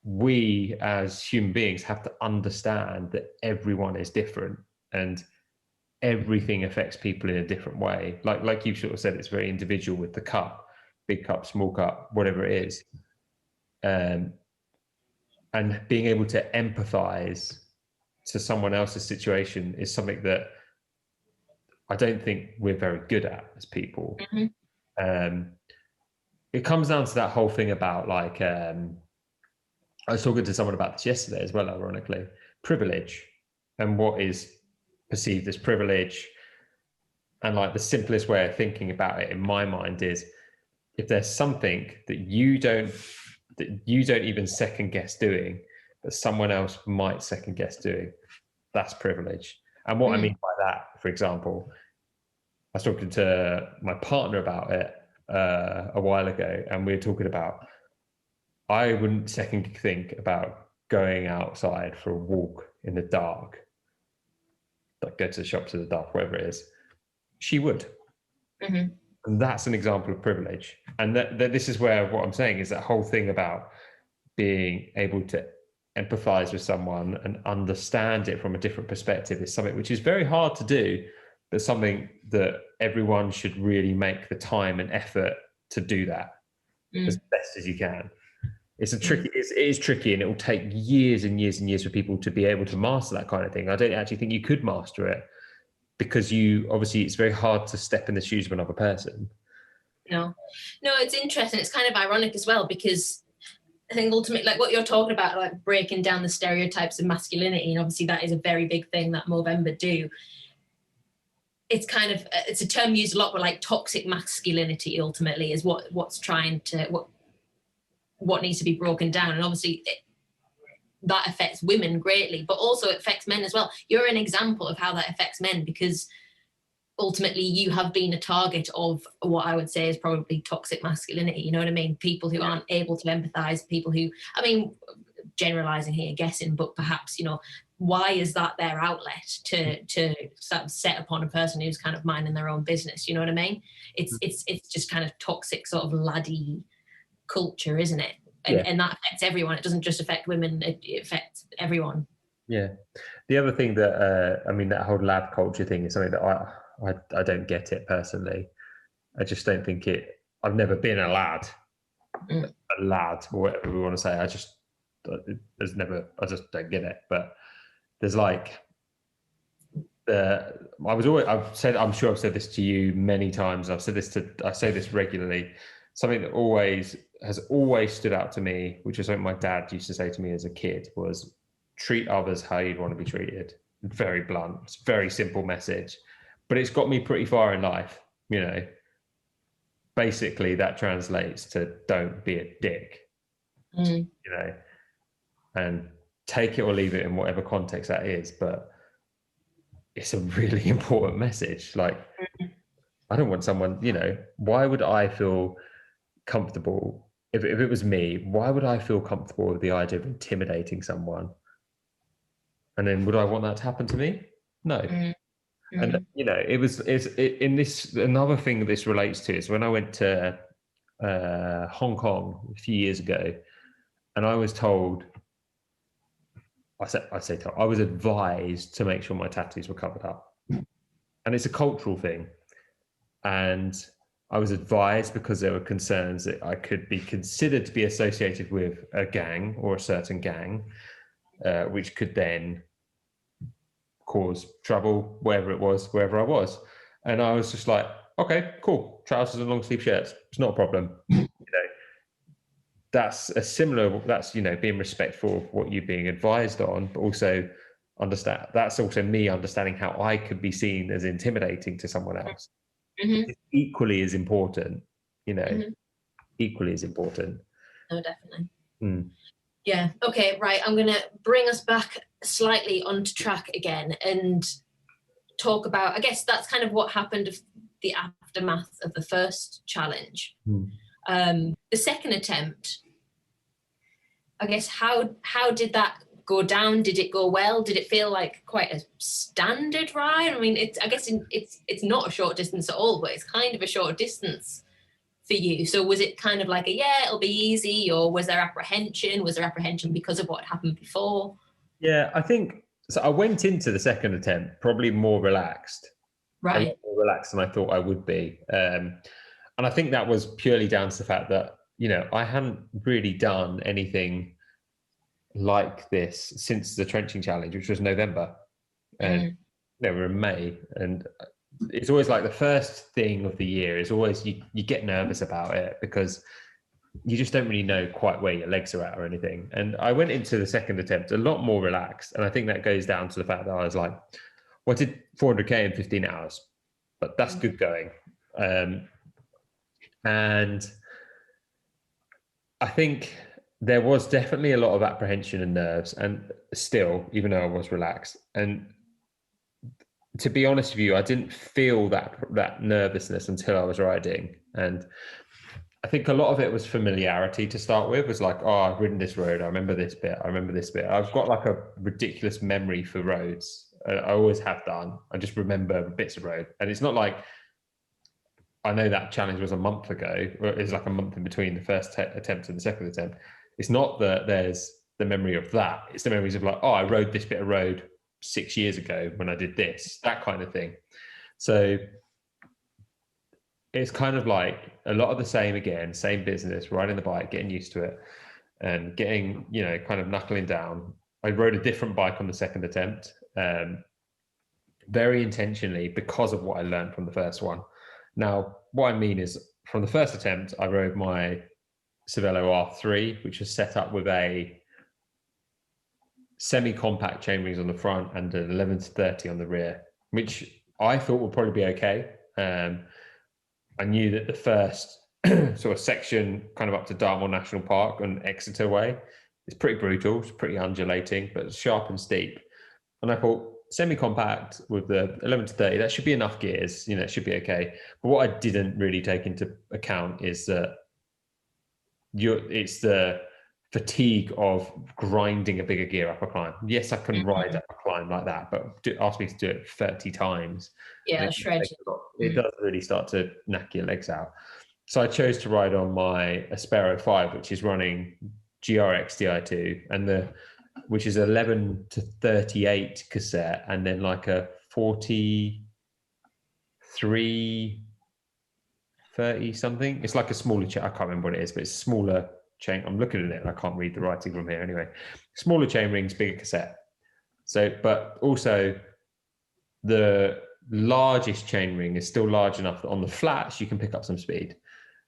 we as human beings have to understand that everyone is different and everything affects people in a different way. Like you sort of said, it's very individual with the cup, big cup, small cup, whatever it is. And being able to empathize to someone else's situation is something that I don't think we're very good at as people. It comes down to that whole thing about like I was talking to someone about this yesterday as well, ironically, privilege and what is perceived as privilege. And like the simplest way of thinking about it in my mind is, if there's something that you don't even second guess doing, that someone else might second guess doing, that's privilege. And what I mean by that, for example, I was talking to my partner about it a while ago, and we were talking about, I wouldn't second think about going outside for a walk in the dark, like go to the shops in the dark, whatever it is. She would. And that's an example of privilege. And that this is where what I'm saying is that whole thing about being able to empathize with someone and understand it from a different perspective is something which is very hard to do, but something that everyone should really make the time and effort to do that as best as you can. It's a tricky, it is tricky, and it will take years and years and years for people to be able to master that kind of thing. I don't actually think you could master it, because obviously it's very hard to step in the shoes of another person. No, it's interesting. It's kind of ironic as well, because I think ultimately, like what you're talking about, like breaking down the stereotypes of masculinity, and obviously that is a very big thing that Movember do. It's kind of, it's a term used a lot, but like toxic masculinity ultimately is what needs to be broken down. And obviously that affects women greatly, but also it affects men as well. You're an example of how that affects men, because ultimately you have been a target of what I would say is probably toxic masculinity. You know what I mean? People who aren't able to empathize, people who, I mean, generalizing here, guessing, but perhaps, why is that their outlet to sort of set upon a person who's kind of minding their own business? You know what I mean? It's just kind of toxic sort of laddie culture, isn't it? And that affects everyone. It doesn't just affect women, it affects everyone. Yeah. The other thing that, that whole lad culture thing is something that I don't get it personally. I just don't think I've never been a lad, or whatever we want to say. I just don't get it. But there's like, I'm sure I've said this to you many times. I say this regularly. Something that has always stood out to me, which is something my dad used to say to me as a kid, was treat others how you'd want to be treated. Very blunt, it's a very simple message, but it's got me pretty far in life. Basically that translates to don't be a dick, and take it or leave it in whatever context that is. But it's a really important message. Like, I don't want someone, why would I feel comfortable if it was me? Why would I feel comfortable with the idea of intimidating someone? And then would I want that to happen to me? No. And another thing this relates to is when I went to Hong Kong a few years ago, and I was told, I was advised to make sure my tattoos were covered up. And it's a cultural thing. And I was advised because there were concerns that I could be considered to be associated with a gang or a certain gang, which could then cause trouble wherever I was. And I was just like, okay, cool. Trousers and long sleeve shirts. It's not a problem. That's being respectful of what you're being advised on, but also understand that's also me understanding how I could be seen as intimidating to someone else. It's equally as important, equally as important. No, definitely. Yeah. Okay. Right. I'm going to bring us back slightly onto track again and talk about, I guess that's kind of what happened of the aftermath of the first challenge. The second attempt, I guess, how did that go down? Did it go well? Did it feel like quite a standard ride? I mean, it's not a short distance at all, but it's kind of a short distance for you. So was it kind of like it'll be easy, or was there apprehension? Was there apprehension because of what happened before? Yeah, I think so. I went into the second attempt probably more relaxed, right? A lot more relaxed than I thought I would be, and I think that was purely down to the fact that I hadn't really done anything like this since the trenching challenge, which was November, and we're in May, and it's always like the first thing of the year is always you get nervous about it because you just don't really know quite where your legs are at or anything. And I went into the second attempt a lot more relaxed. And I think that goes down to the fact that I was like, well, I did 400K in 15 hours, but that's good going. And I think there was definitely a lot of apprehension and nerves, and still, even though I was relaxed. And to be honest with you, I didn't feel that nervousness until I was riding. And I think a lot of it was familiarity to start with. It was like, oh, I've ridden this road. I remember this bit. I remember this bit. I've got like a ridiculous memory for roads. I always have done. I just remember bits of road. And it's not like, I know that challenge was a month ago, or it's like a month in between the first attempt and the second attempt. It's not that there's the memory of that. It's the memories of like, oh, I rode this bit of road 6 years ago when I did this, that kind of thing. So it's kind of like a lot of the same again, same business, riding the bike, getting used to it and getting, you know, kind of knuckling down. I rode a different bike on the second attempt, very intentionally because of what I learned from the first one. Now, what I mean is from the first attempt, I rode my Cervélo R3, which was set up with a semi-compact chain rings on the front and an 11-30 on the rear, which I thought would probably be okay. I knew that the first sort of section kind of up to Dartmoor National Park and Exeter Way is pretty brutal. It's pretty undulating, but it's sharp and steep. And I thought semi-compact with the 11-30, that should be enough gears, you know, it should be okay. But what I didn't really take into account is that it's the fatigue of grinding a bigger gear up a climb. Yes, I can ride up a climb like that, but ask me to do it 30 times. Yeah, shred. It does really start to knack your legs out. So I chose to ride on my Aspero 5, which is running GRX Di2, and which is 11-38 cassette, and then like a 43 30 something. It's like a smaller chain. I can't remember what it is, but it's a smaller chain. I'm looking at it and I can't read the writing from here anyway. Smaller chain rings, bigger cassette. So, but also the largest chain ring is still large enough that on the flats you can pick up some speed.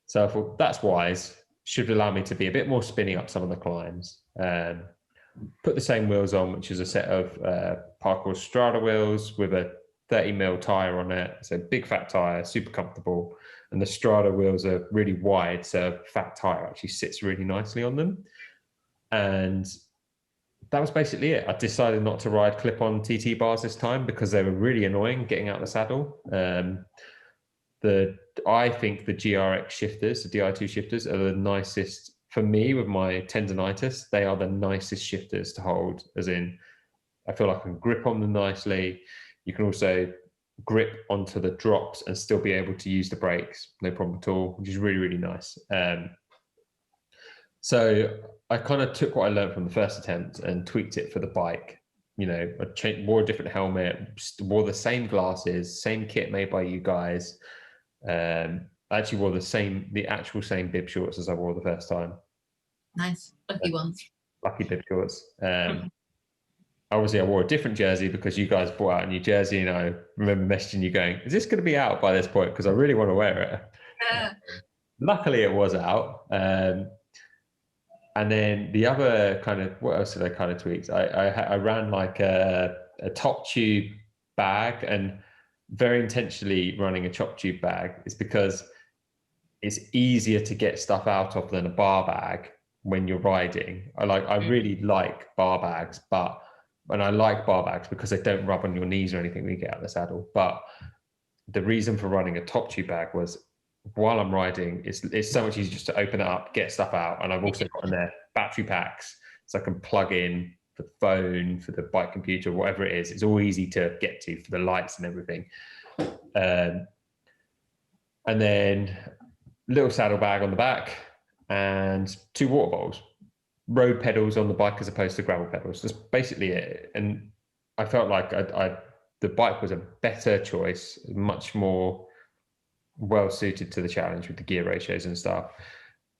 So I thought that's wise. Should allow me to be a bit more spinning up some of the climbs. Put the same wheels on, which is a set of Parcours Strada wheels with a 30mm tire on it. So big fat tire, super comfortable. And the Strada wheels are really wide, so a fat tire actually sits really nicely on them. And that was basically it. I decided not to ride clip-on TT bars this time because they were really annoying getting out of the saddle. I think the GRX shifters, the Di2 shifters, are the nicest for me with my tendonitis. They are the nicest shifters to hold, as in I feel like I can grip on them nicely. You can also grip onto the drops and still be able to use the brakes, no problem at all, which is really, really nice. So I kind of took what I learned from the first attempt and tweaked it for the bike. You know, I wore a different helmet, wore the same glasses, same kit made by you guys. I actually wore the actual same bib shorts as I wore the first time. Nice, lucky ones. Lucky bib shorts. Obviously, I wore a different jersey because you guys brought out a new jersey, and I remember messaging you going, "Is this going to be out by this point? Because I really want to wear it." Luckily, it was out. And then the other kind of, what else did I kind of tweak? I ran like a top tube bag, and very intentionally running a top tube bag is because it's easier to get stuff out of than a bar bag when you're riding. I really like bar bags, and I like bar bags because they don't rub on your knees or anything when you get out of the saddle. But the reason for running a top tube bag was while I'm riding, it's so much easier just to open it up, get stuff out. And I've also got in there battery packs, so I can plug in for the phone, for the bike computer, whatever it is. It's all easy to get to for the lights and everything. And then little saddle bag on the back and 2 water bottles. Road pedals on the bike as opposed to gravel pedals. That's basically it. And I felt like the bike was a better choice, much more well suited to the challenge with the gear ratios and stuff.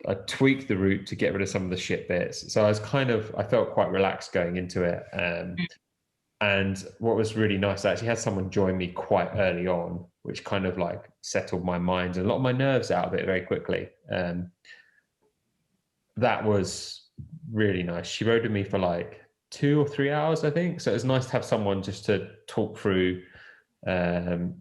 I tweaked the route to get rid of some of the shit bits. So I felt quite relaxed going into it. And what was really nice, I actually had someone join me quite early on, which kind of like settled my mind and a lot of my nerves out of it very quickly. that was really nice. She rode with me for like 2 or 3 hours, I think. So it was nice to have someone just to talk through kind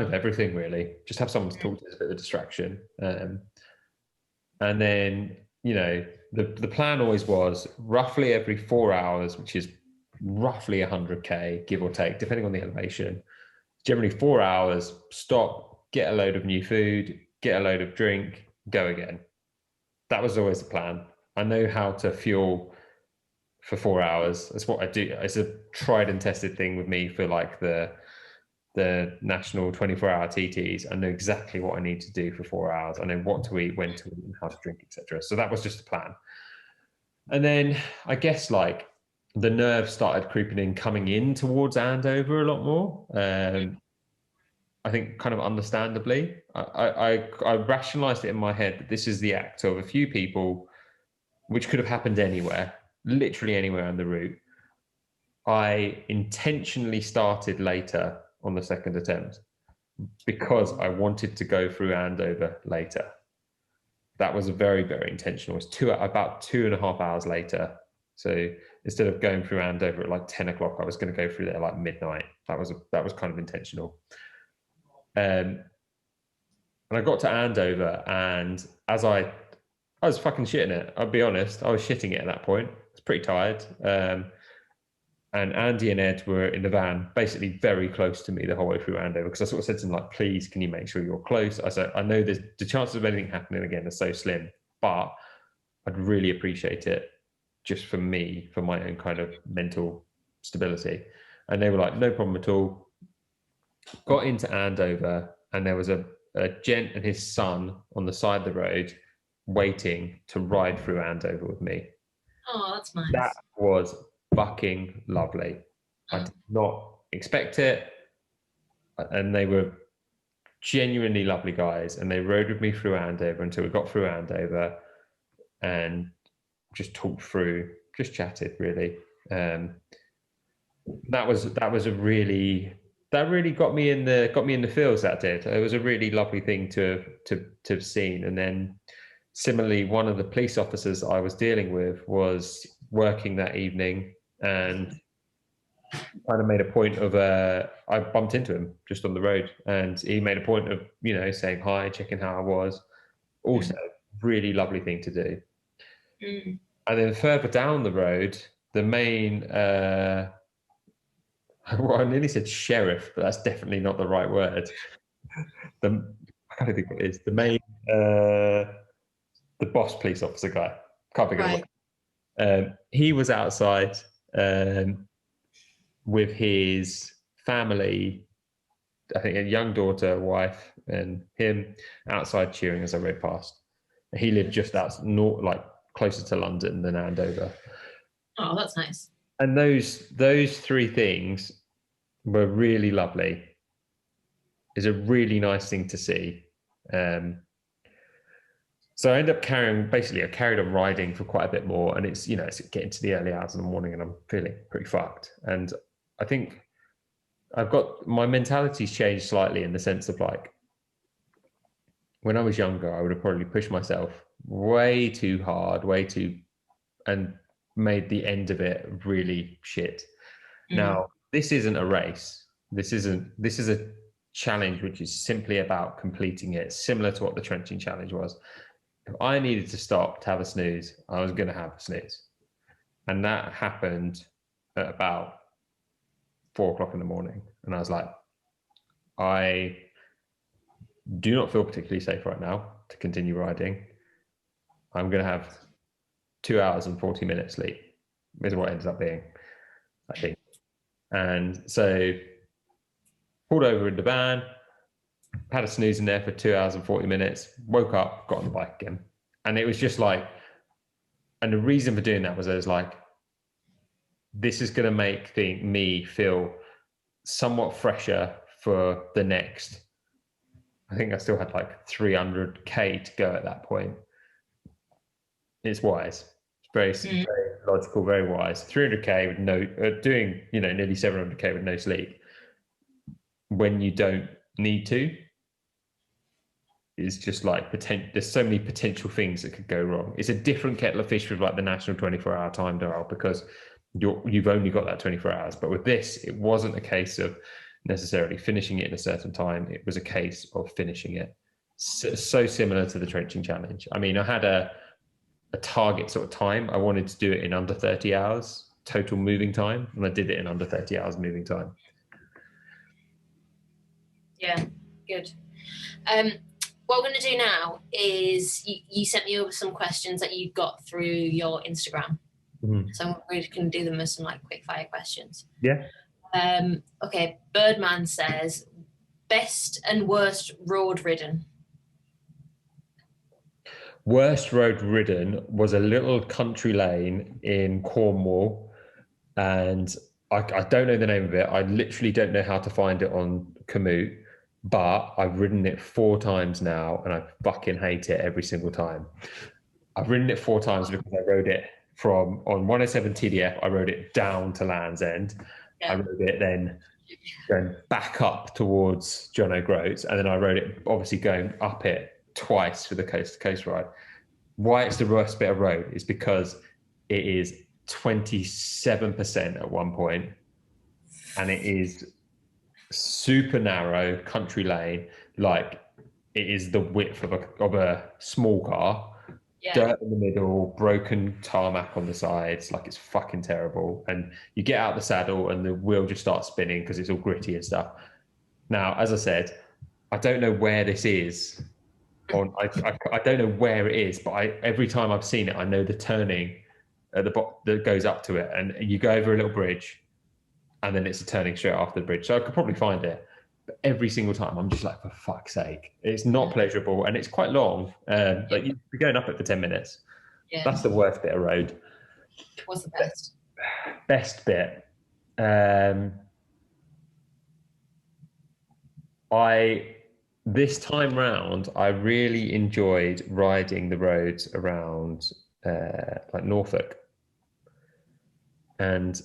of everything, really. Just have someone to talk to is a bit of a distraction. And then, you know, the plan always was roughly every 4 hours, which is roughly 100K, give or take, depending on the elevation. Generally 4 hours, stop, get a load of new food, get a load of drink, go again. That was always the plan. I know how to fuel for 4 hours. That's what I do. It's a tried and tested thing with me for like the national 24-hour TTs. I know exactly what I need to do for 4 hours. I know what to eat, when to eat, and how to drink, etc. So that was just the plan. And then I guess like the nerves started creeping in, coming in towards Andover a lot more. I think kind of understandably. I rationalized it in my head that this is the act of a few people, which could have happened anywhere, literally anywhere on the route. I intentionally started later on the second attempt because I wanted to go through Andover later. That was very, very intentional. It was about 2.5 hours later. So instead of going through Andover at like 10 o'clock, I was going to go through there like midnight. That was kind of intentional. And I got to Andover, and as I was fucking shitting it. I'll be honest, I was shitting it at that point. I was pretty tired. And Andy and Ed were in the van, basically very close to me the whole way through Andover, because I sort of said to them, like, please, can you make sure you're close? I said, I know the chances of anything happening again are so slim, but I'd really appreciate it just for me, for my own kind of mental stability. And they were like, no problem at all. Got into Andover, and there was a gent and his son on the side of the road waiting to ride through Andover with me. Oh, that's nice. That was fucking lovely. I did not expect it. And they were genuinely lovely guys. And they rode with me through Andover until we got through Andover and just talked through, just chatted really. That really got me in the feels. That did. It was a really lovely thing to have seen. And then similarly, one of the police officers I was dealing with was working that evening, and kind of made a point of I bumped into him just on the road, and he made a point of, you know, saying hi, checking how I was. Also, really lovely thing to do. And then further down the road, the main well, I nearly said sheriff, but that's definitely not the right word. I don't think it is. The main the boss police officer guy. Can't think of it. He was outside with his family, I think a young daughter, wife, and him outside cheering as I rode past. He lived just out north, like closer to London than Andover. Oh, that's nice. And those three things were really lovely. It's a really nice thing to see. So I ended up I carried on riding for quite a bit more, and it's, you know, it's getting to the early hours in the morning and I'm feeling pretty fucked. And I think my mentality's changed slightly in the sense of, like, when I was younger, I would have probably pushed myself way too hard, and made the end of it really shit. Now, this isn't a race. This is a challenge which is simply about completing it, similar to what the trenching challenge was. If I needed to stop to have a snooze, I was going to have a snooze. And that happened at about 4 o'clock in the morning. And I was like, I do not feel particularly safe right now to continue riding. I'm going to have 2 hours and 40 minutes sleep, is what it ends up being, I think. And so pulled over in the van, had a snooze in there for 2 hours and 40 minutes, woke up, got on the bike again. And it was just like, and the reason for doing that was, I was like, this is going to make me feel somewhat fresher for the next, I think I still had like 300K to go at that point. It's wise. It's very logical, very wise. 300K with no, doing, you know, nearly 700K with no sleep when you don't need to. is just like there's so many potential things that could go wrong. It's a different kettle of fish with like the national 24-hour time dial, because you've only got that 24 hours. But with this, it wasn't a case of necessarily finishing it in a certain time. It was a case of finishing it. So similar to the trenching challenge. I mean, I had a target sort of time. I wanted to do it in under 30 hours total moving time, and I did it in under 30 hours moving time. Yeah, good. What we're going to do now is you sent me over some questions that you got through your Instagram. Mm-hmm. So we're going to do them as some like quick fire questions. Yeah. Okay. Birdman says, best and worst road ridden. Worst road ridden was a little country lane in Cornwall, and I don't know the name of it. I literally don't know how to find it on Komoot, but I've ridden it 4 times now, and I fucking hate it every single time. I've ridden it 4 times because I rode it on 107 TDF. I rode it down to Land's End. Yeah. I rode it then going back up towards John O'Groats, and then I rode it obviously going up it twice for the coast to coast ride. Why it's the worst bit of road is because it is 27% at one point, and it is super narrow country lane. Like, it is the width of a small car. Yeah. Dirt in the middle, broken tarmac on the sides. Like, it's fucking terrible. And you get out the saddle and the wheel just starts spinning because it's all gritty and stuff. Now, as I said, I don't know where this is. I don't know where it is, but every time I've seen it, I know the turning at the bottom that goes up to it, and you go over a little bridge, and then it's a turning straight after the bridge. So I could probably find it, but every single time I'm just like, for fuck's sake, it's not pleasurable, and it's quite long. But you're going up it for 10 minutes. Yeah. That's the worst bit of road. What's the best? Best bit. This time round, I really enjoyed riding the roads around like Norfolk. And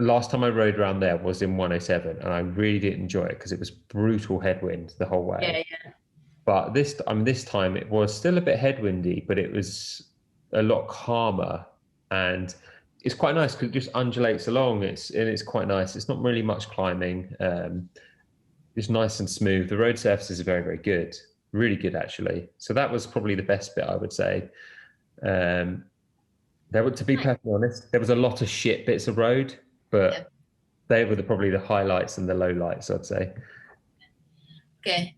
last time I rode around there was in 107, and I really didn't enjoy it because it was brutal headwind the whole way. Yeah. But this time it was still a bit headwindy, but it was a lot calmer, and it's quite nice because it just undulates along. It's quite nice. It's not really much climbing. It's nice and smooth. The road surfaces are very, very good. Really good, actually. So that was probably the best bit, I would say. To be perfectly honest, there was a lot of shit bits of road, but they were probably the highlights and the lowlights, I'd say. Okay.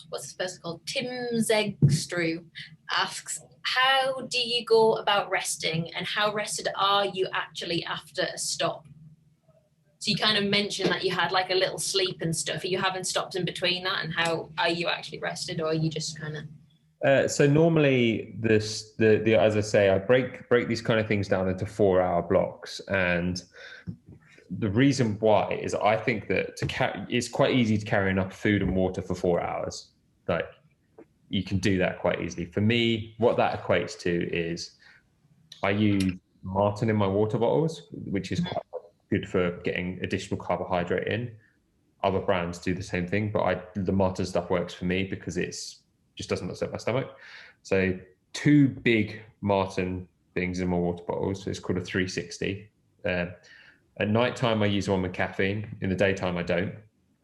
What's this person called? Tim Zegstrew asks, how do you go about resting, and how rested are you actually after a stop? So you kind of mentioned that you had like a little sleep and stuff. Are you having stops in between that, and how are you actually rested, or are you just kind of? So normally as I say, I break these kind of things down into 4-hour blocks, and the reason why is I think that it's quite easy to carry enough food and water for 4 hours. Like, you can do that quite easily. For me, what that equates to is I use Martin in my water bottles, which is quite good for getting additional carbohydrate in. Other brands do the same thing, but the Martin stuff works for me because it's just doesn't upset my stomach. So 2 big Martin things in my water bottles. So it's called a 360. At night time, I use one with caffeine. In the daytime, I don't.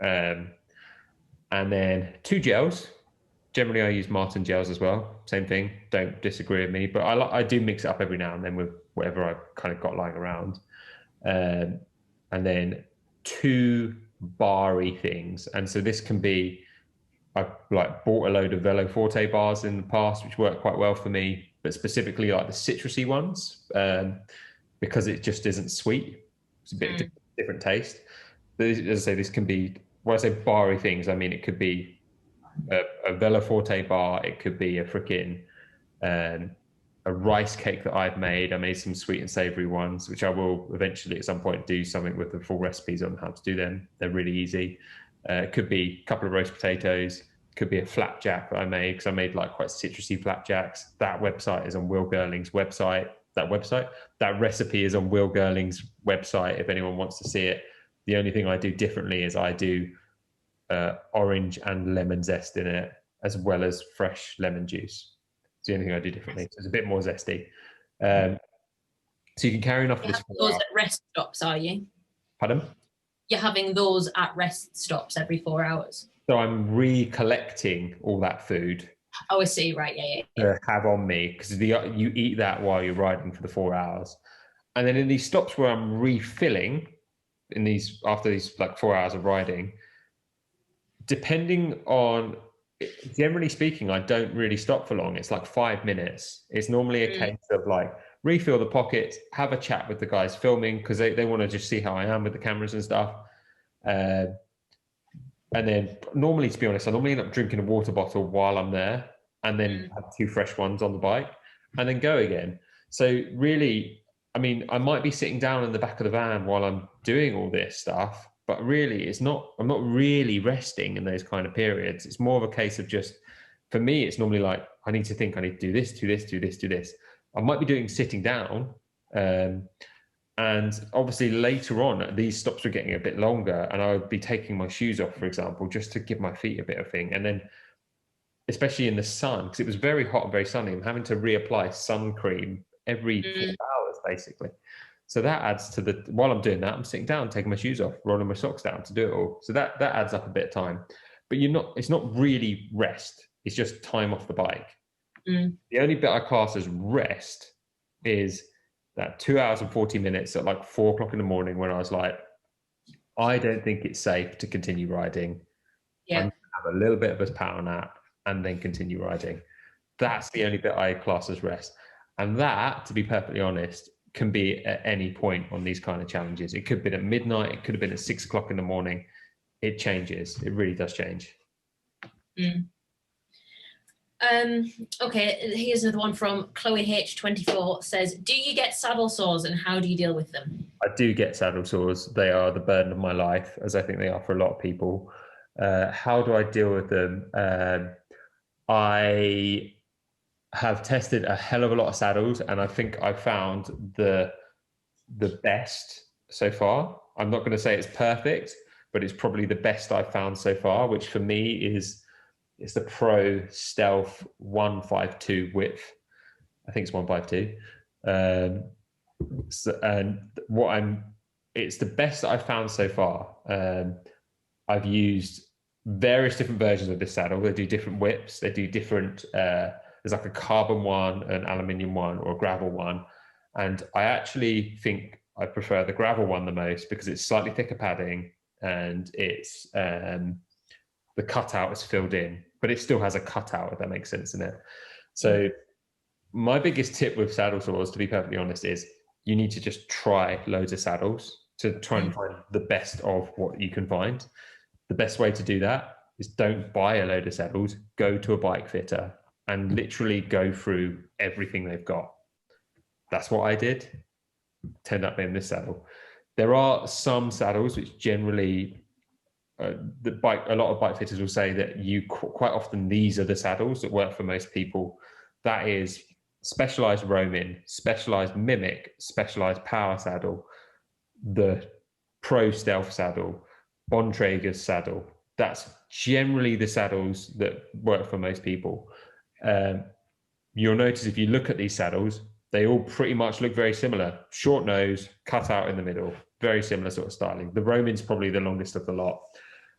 And then 2 gels. Generally, I use Martin gels as well. Same thing. Don't disagree with me. But I do mix it up every now and then with whatever I've kind of got lying around. And then 2 bar-y things. And so this can be, I've like bought a load of Velo Forte bars in the past, which work quite well for me, but specifically like the citrusy ones, because it just isn't sweet. It's a bit different taste. But as I say, this can be, when I say bar-y things, I mean, it could be a Velo Forte bar. It could be a freaking a rice cake that I've made. I made some sweet and savory ones, which I will eventually at some point do something with the full recipes on how to do them. They're really easy. It could be a couple of roast potatoes. Could be a flapjack that I made, because I made like quite citrusy flapjacks. That website is on Will Girling's website. That recipe is on Will Girling's website if anyone wants to see it. The only thing I do differently is I do orange and lemon zest in it, as well as fresh lemon juice. It's the only thing I do differently. So it's a bit more zesty. So you can carry enough of this. Those at rest stops, are you? Pardon? You're having those at rest stops every 4 hours. So I'm recollecting all that food. Oh, I see. Right. Yeah. To have on me, because you eat that while you're riding for the 4 hours, and then in these stops where I'm refilling after these like 4 hours of riding, depending on, generally speaking, I don't really stop for long. It's like 5 minutes. It's normally a case of like refill the pockets, have a chat with the guys filming, because they want to just see how I am with the cameras and stuff. And then normally, to be honest, I normally end up drinking a water bottle while I'm there, and then have 2 fresh ones on the bike, and then go again. So really, I mean, I might be sitting down in the back of the van while I'm doing all this stuff, but really I'm not really resting in those kind of periods. It's more of a case of just, for me, it's normally like, I need to do this, do this, do this, do this. I might be doing sitting down. And obviously later on, these stops were getting a bit longer, and I would be taking my shoes off, for example, just to give my feet a bit of thing. And then, especially in the sun, because it was very hot and very sunny, I'm having to reapply sun cream every 4 hours, basically. So that adds to while I'm doing that, I'm sitting down, taking my shoes off, rolling my socks down to do it all. So that adds up a bit of time. But it's not really rest. It's just time off the bike. The only bit I class as rest is that 2 hours and 40 minutes at like 4 o'clock in the morning, when I was like, I don't think it's safe to continue riding. I'm going to have a little bit of a power nap and then continue riding. That's the only bit I class as rest. And that, to be perfectly honest, can be at any point on these kind of challenges. It could have been at midnight. It could have been at 6 o'clock in the morning. It changes. It really does change. Okay, here's another one from Chloe H24, says, do you get saddle sores, and how do you deal with them? I do get saddle sores. They are the burden of my life, as I think they are for a lot of people. How do I deal with them? I have tested a hell of a lot of saddles, and I think I've found the best so far. I'm not going to say it's perfect, but it's probably the best I've found so far, which for me is it's the Pro Stealth 152 width. I think it's 152. It's the best that I've found so far. I've used various different versions of this saddle. They do different whips. They do different, there's like a carbon one, an aluminium one, or a gravel one. And I actually think I prefer the gravel one the most, because it's slightly thicker padding, and it's, the cutout is filled in, but it still has a cutout, if that makes sense in it. So my biggest tip with saddle sores, to be perfectly honest, is you need to just try loads of saddles to try and find the best of what you can find. The best way to do that is don't buy a load of saddles, go to a bike fitter and literally go through everything they've got. That's what I did. Turned up in this saddle. There are some saddles which generally, a lot of bike fitters will say that quite often these are the saddles that work for most people. That is Specialized Ronin, Specialized Mimic, Specialized Power Saddle, the Pro Stealth saddle, Bontrager's saddle. That's generally the saddles that work for most people. You'll notice if you look at these saddles, they all pretty much look very similar. Short nose, cut out in the middle, very similar sort of styling. The Ronin's probably the longest of the lot.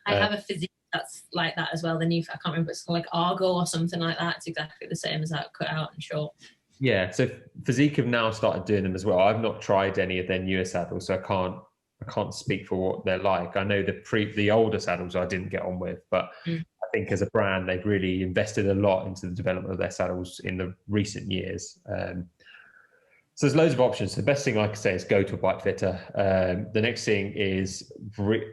I have a physique that's like that as well. The new, I can't remember, it's called like Argo or something like that. It's exactly the same as that, cut out and short. Yeah, so Physique have now started doing them as well. I've not tried any of their newer saddles, so I can't speak for what they're like. I know the older saddles I didn't get on with, but I think as a brand, they've really invested a lot into the development of their saddles in the recent years. So there's loads of options. The best thing I could say is go to a bike fitter. The next thing is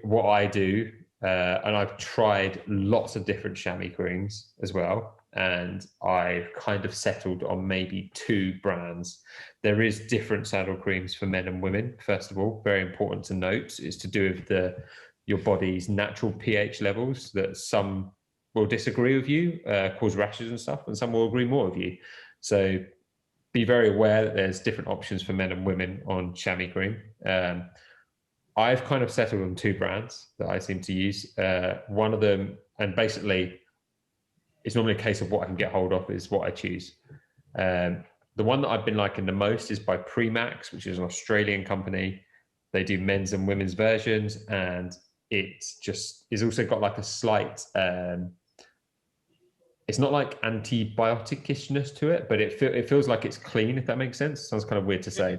what I do, and I've tried lots of different chamois creams as well. And I've kind of settled on maybe 2 brands. There is different saddle creams for men and women. First of all, very important to note, is to do with your body's natural pH levels, that some will disagree with you, cause rashes and stuff, and some will agree more with you. So be very aware that there's different options for men and women on chamois cream. I've kind of settled on 2 brands that I seem to use. One of them, and basically it's normally a case of what I can get hold of is what I choose. The one that I've been liking the most is by Premax, which is an Australian company. They do men's and women's versions, and it's also got like a slight, it's not like antibiotic-ishness to it, but it feels like it's clean, if that makes sense. Sounds kind of weird to say.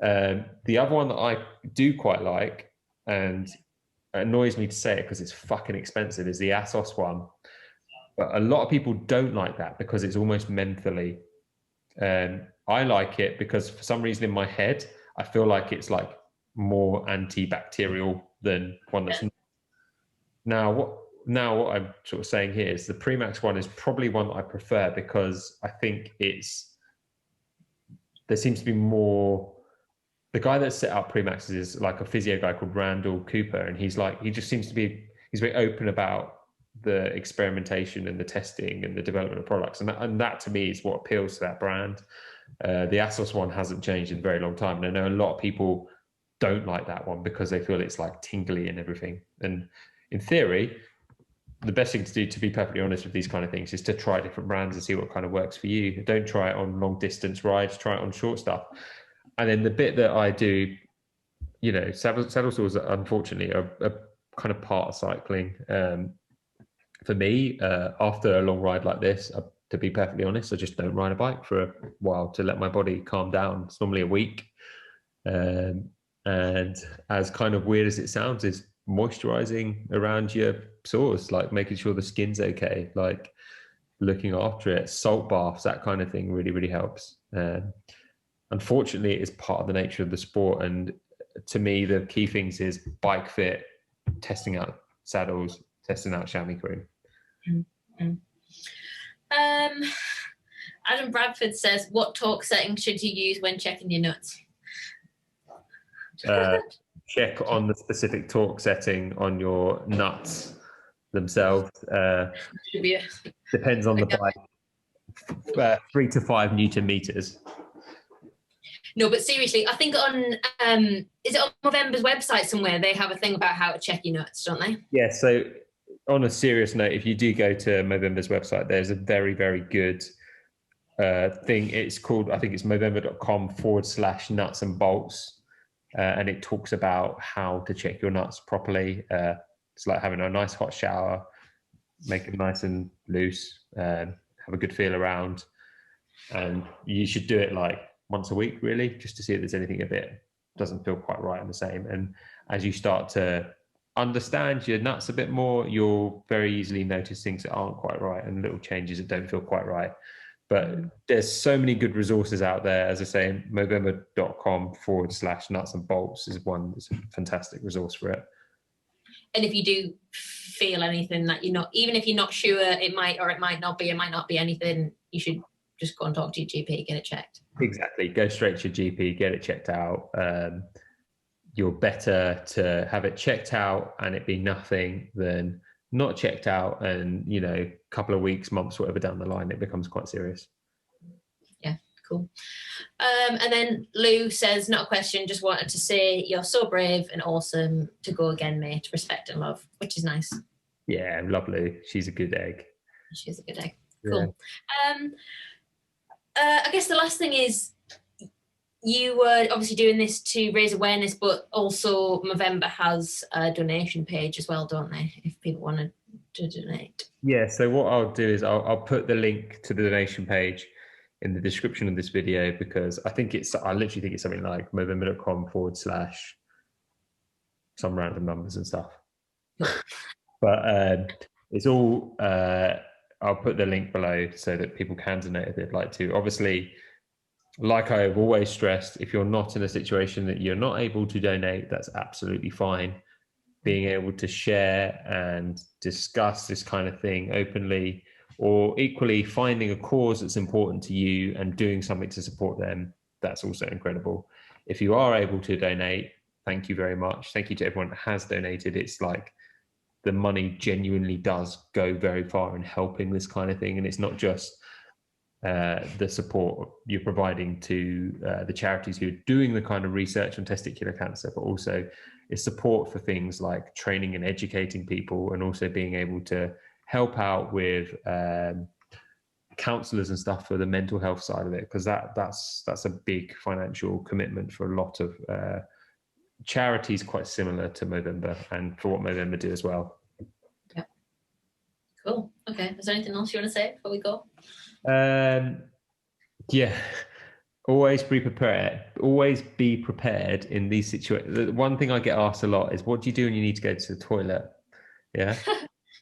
The other one that I do quite like, and it annoys me to say it because it's fucking expensive, is the Asos one. But a lot of people don't like that because it's almost mentally. I like it because for some reason in my head, I feel like it's like more antibacterial than one that's. Now what I'm sort of saying here is the Premax one is probably one that I prefer because I think there seems to be more. The guy that set up Premax is like a physio guy called Randall Cooper, and he's very open about the experimentation and the testing and the development of products, and that to me is what appeals to that brand. The Asos one hasn't changed in a very long time, and I know a lot of people don't like that one because they feel it's like tingly and everything. And in theory, the best thing to do, to be perfectly honest with these kind of things, is to try different brands and see what kind of works for you. Don't try it on long distance rides, try it on short stuff. And then the bit that I do, saddle sores, unfortunately, are kind of part of cycling. For me, after a long ride like this, to be perfectly honest, I just don't ride a bike for a while to let my body calm down. It's normally a week. And as kind of weird as it sounds, is moisturizing around your sores, like making sure the skin's okay, like looking after it, salt baths, that kind of thing really, really helps. Unfortunately, it's part of the nature of the sport. And to me, the key things is bike fit, testing out saddles, testing out chamois cream. Adam Bradford says, what torque setting should you use when checking your nuts? Check on the specific torque setting on your nuts themselves. Depends on the bike. 3 to 5 Newton meters. No, but seriously, I think on is it on Movember's website somewhere? They have a thing about how to check your nuts, don't they? Yeah. So on a serious note, if you do go to Movember's website, there's a very, very good thing. It's called, I think it's movember.com/nuts and bolts. And it talks about how to check your nuts properly. It's like having a nice hot shower, make it nice and loose, have a good feel around. And you should do it like once a week, really, just to see if there's anything a bit doesn't feel quite right and the same. And as you start to understand your nuts a bit more, you'll very easily notice things that aren't quite right and little changes that don't feel quite right. But there's so many good resources out there. As I say, movember.com/nuts and bolts is one that's a fantastic resource for it. And if you do feel anything that you're not, even if you're not sure, it might not be anything, you should just go and talk to your GP, get it checked. Exactly. Go straight to your GP, get it checked out. You're better to have it checked out and it be nothing than not checked out and, a couple of weeks, months, whatever down the line, it becomes quite serious. Yeah, cool. And then Lou says, not a question, just wanted to say you're so brave and awesome. To go again, mate. Respect and love, which is nice. Yeah, love Lou. She's a good egg. She's a good egg. Cool. Yeah. I guess the last thing is, you were obviously doing this to raise awareness, but also Movember has a donation page as well, don't they? If people wanted to donate. Yeah. So what I'll do is I'll put the link to the donation page in the description of this video, because I literally think it's something like movember.com/ some random numbers and stuff. But it's all. I'll put the link below so that people can donate if they'd like to. Obviously, like I've always stressed, if you're not in a situation that you're not able to donate, that's absolutely fine. Being able to share and discuss this kind of thing openly, or equally finding a cause that's important to you and doing something to support them, that's also incredible. If you are able to donate, thank you very much. Thank you to everyone that has donated. It's like the money genuinely does go very far in helping this kind of thing. And it's not just the support you're providing to the charities who are doing the kind of research on testicular cancer, but also is support for things like training and educating people, and also being able to help out with counselors and stuff for the mental health side of it, because that's a big financial commitment for a lot of charities, quite similar to Movember, and for what Movember do as well. Yeah. Cool. Okay. Is there anything else you want to say before we go? Yeah. Always be prepared. Always be prepared in these situations. The one thing I get asked a lot is, what do you do when you need to go to the toilet? Yeah.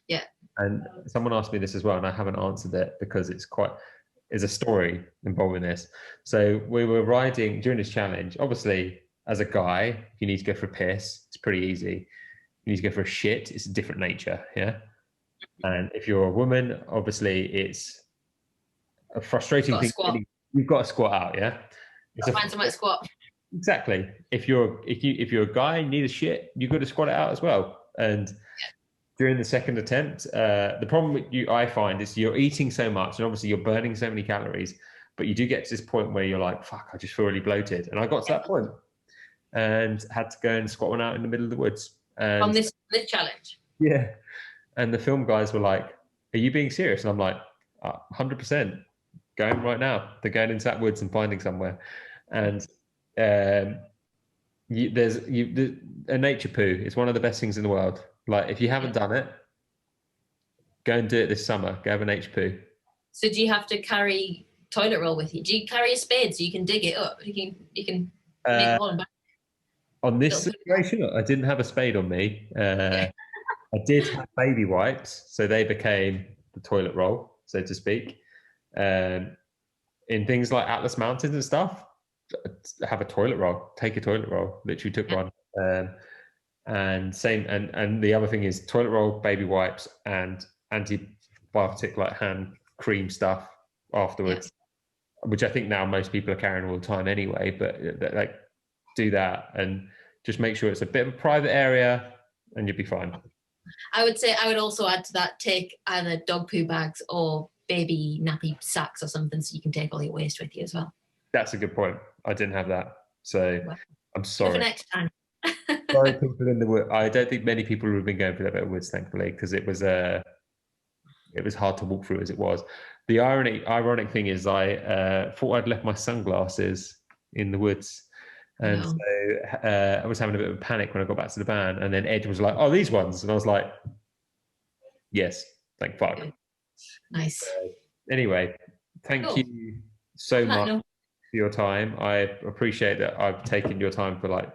Yeah. And someone asked me this as well, and I haven't answered it because there's a story involving this. So we were riding during this challenge. Obviously, as a guy, if you need to go for a piss, it's pretty easy. If you need to go for a shit, it's a different nature. Yeah. And if you're a woman, obviously it's a frustrating thing. You've got to squat out. Yeah. Find somewhere to squat. Exactly. If you're a guy, you need a shit, you've got to squat it out as well. And during the second attempt, the problem with I find is you're eating so much, and obviously you're burning so many calories, but you do get to this point where you're like, fuck, I just feel really bloated. And I got to that point and had to go and squat one out in the middle of the woods. And, on this challenge? Yeah. And the film guys were like, are you being serious? And I'm like, 100%, going right now. They're going into that woods and finding somewhere. And a nature poo is one of the best things in the world. Like, if you haven't done it, go and do it this summer. Go have an nature poo. So do you have to carry toilet roll with you? Do you carry a spade so you can dig it up? You can make one back. On this situation, I didn't have a spade on me. I did have baby wipes, so they became the toilet roll, so to speak. In things like Atlas Mountains and stuff, have a toilet roll. Take a toilet roll. Literally took one. And same. And the other thing is toilet roll, baby wipes, and antibiotic like hand cream stuff afterwards, which I think now most people are carrying all the time anyway. But like, do that and just make sure it's a bit of a private area, and you'll be fine. I would say I would also add to that, take either dog poo bags or baby nappy sacks or something, so you can take all your waste with you as well. That's a good point. I didn't have that, so I'm sorry. For next time. Sorry, people in the wood. I don't think many people would have been going for that bit of woods, thankfully, because it was hard to walk through as it was. The ironic thing is, I thought I'd left my sunglasses in the woods. And so I was having a bit of a panic when I got back to the van, and then Ed was like, "Oh, these ones," and I was like, "Yes, thank fuck." Nice. Anyway, thank you so much for your time. I appreciate that I've taken your time for like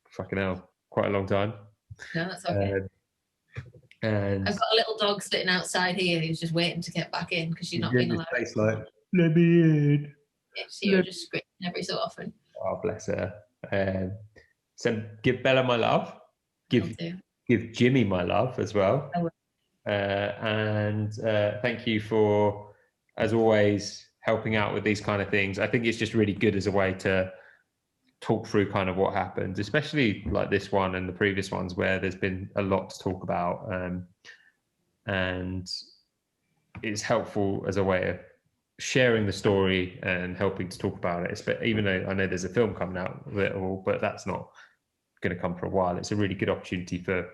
fucking hell, quite a long time. No, that's okay. And I've got a little dog sitting outside here who's just waiting to get back in because she's not being allowed. Face like, let me in. Yeah, see her just screaming every so often. Oh, bless her. So give Bella my love. Give Jimmy my love as well. And thank you for, as always, helping out with these kind of things. I think it's just really good as a way to talk through kind of what happened, especially like this one and the previous ones where there's been a lot to talk about. And it's helpful as a way of sharing the story and helping to talk about it. Even though I know there's a film coming out of it all, but that's not going to come for a while. It's a really good opportunity to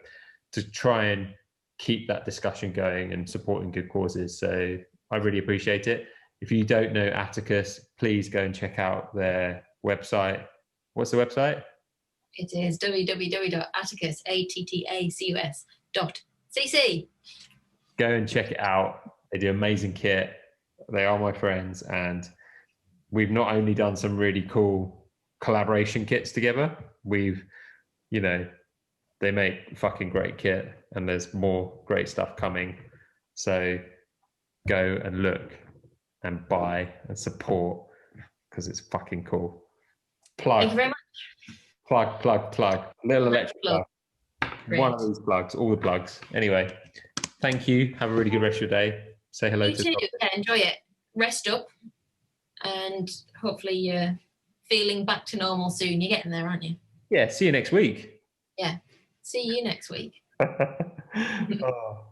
try and keep that discussion going and supporting good causes. So I really appreciate it. If you don't know Attacus, please go and check out their website. What's the website? It is www.attacus.cc. Go and check it out. They do amazing kit. They are my friends, and we've not only done some really cool collaboration kits together, they make fucking great kit, and there's more great stuff coming. So go and look and buy and support, because it's fucking cool. Plug. Thank you very much. Plug. Little electric plug. One of these plugs, all the plugs. Anyway, thank you. Have a really good rest of your day. Say hello to you. Enjoy it. Rest up, and hopefully you're feeling back to normal soon. You're getting there, aren't you? Yeah. See you next week. Yeah. See you next week. Oh.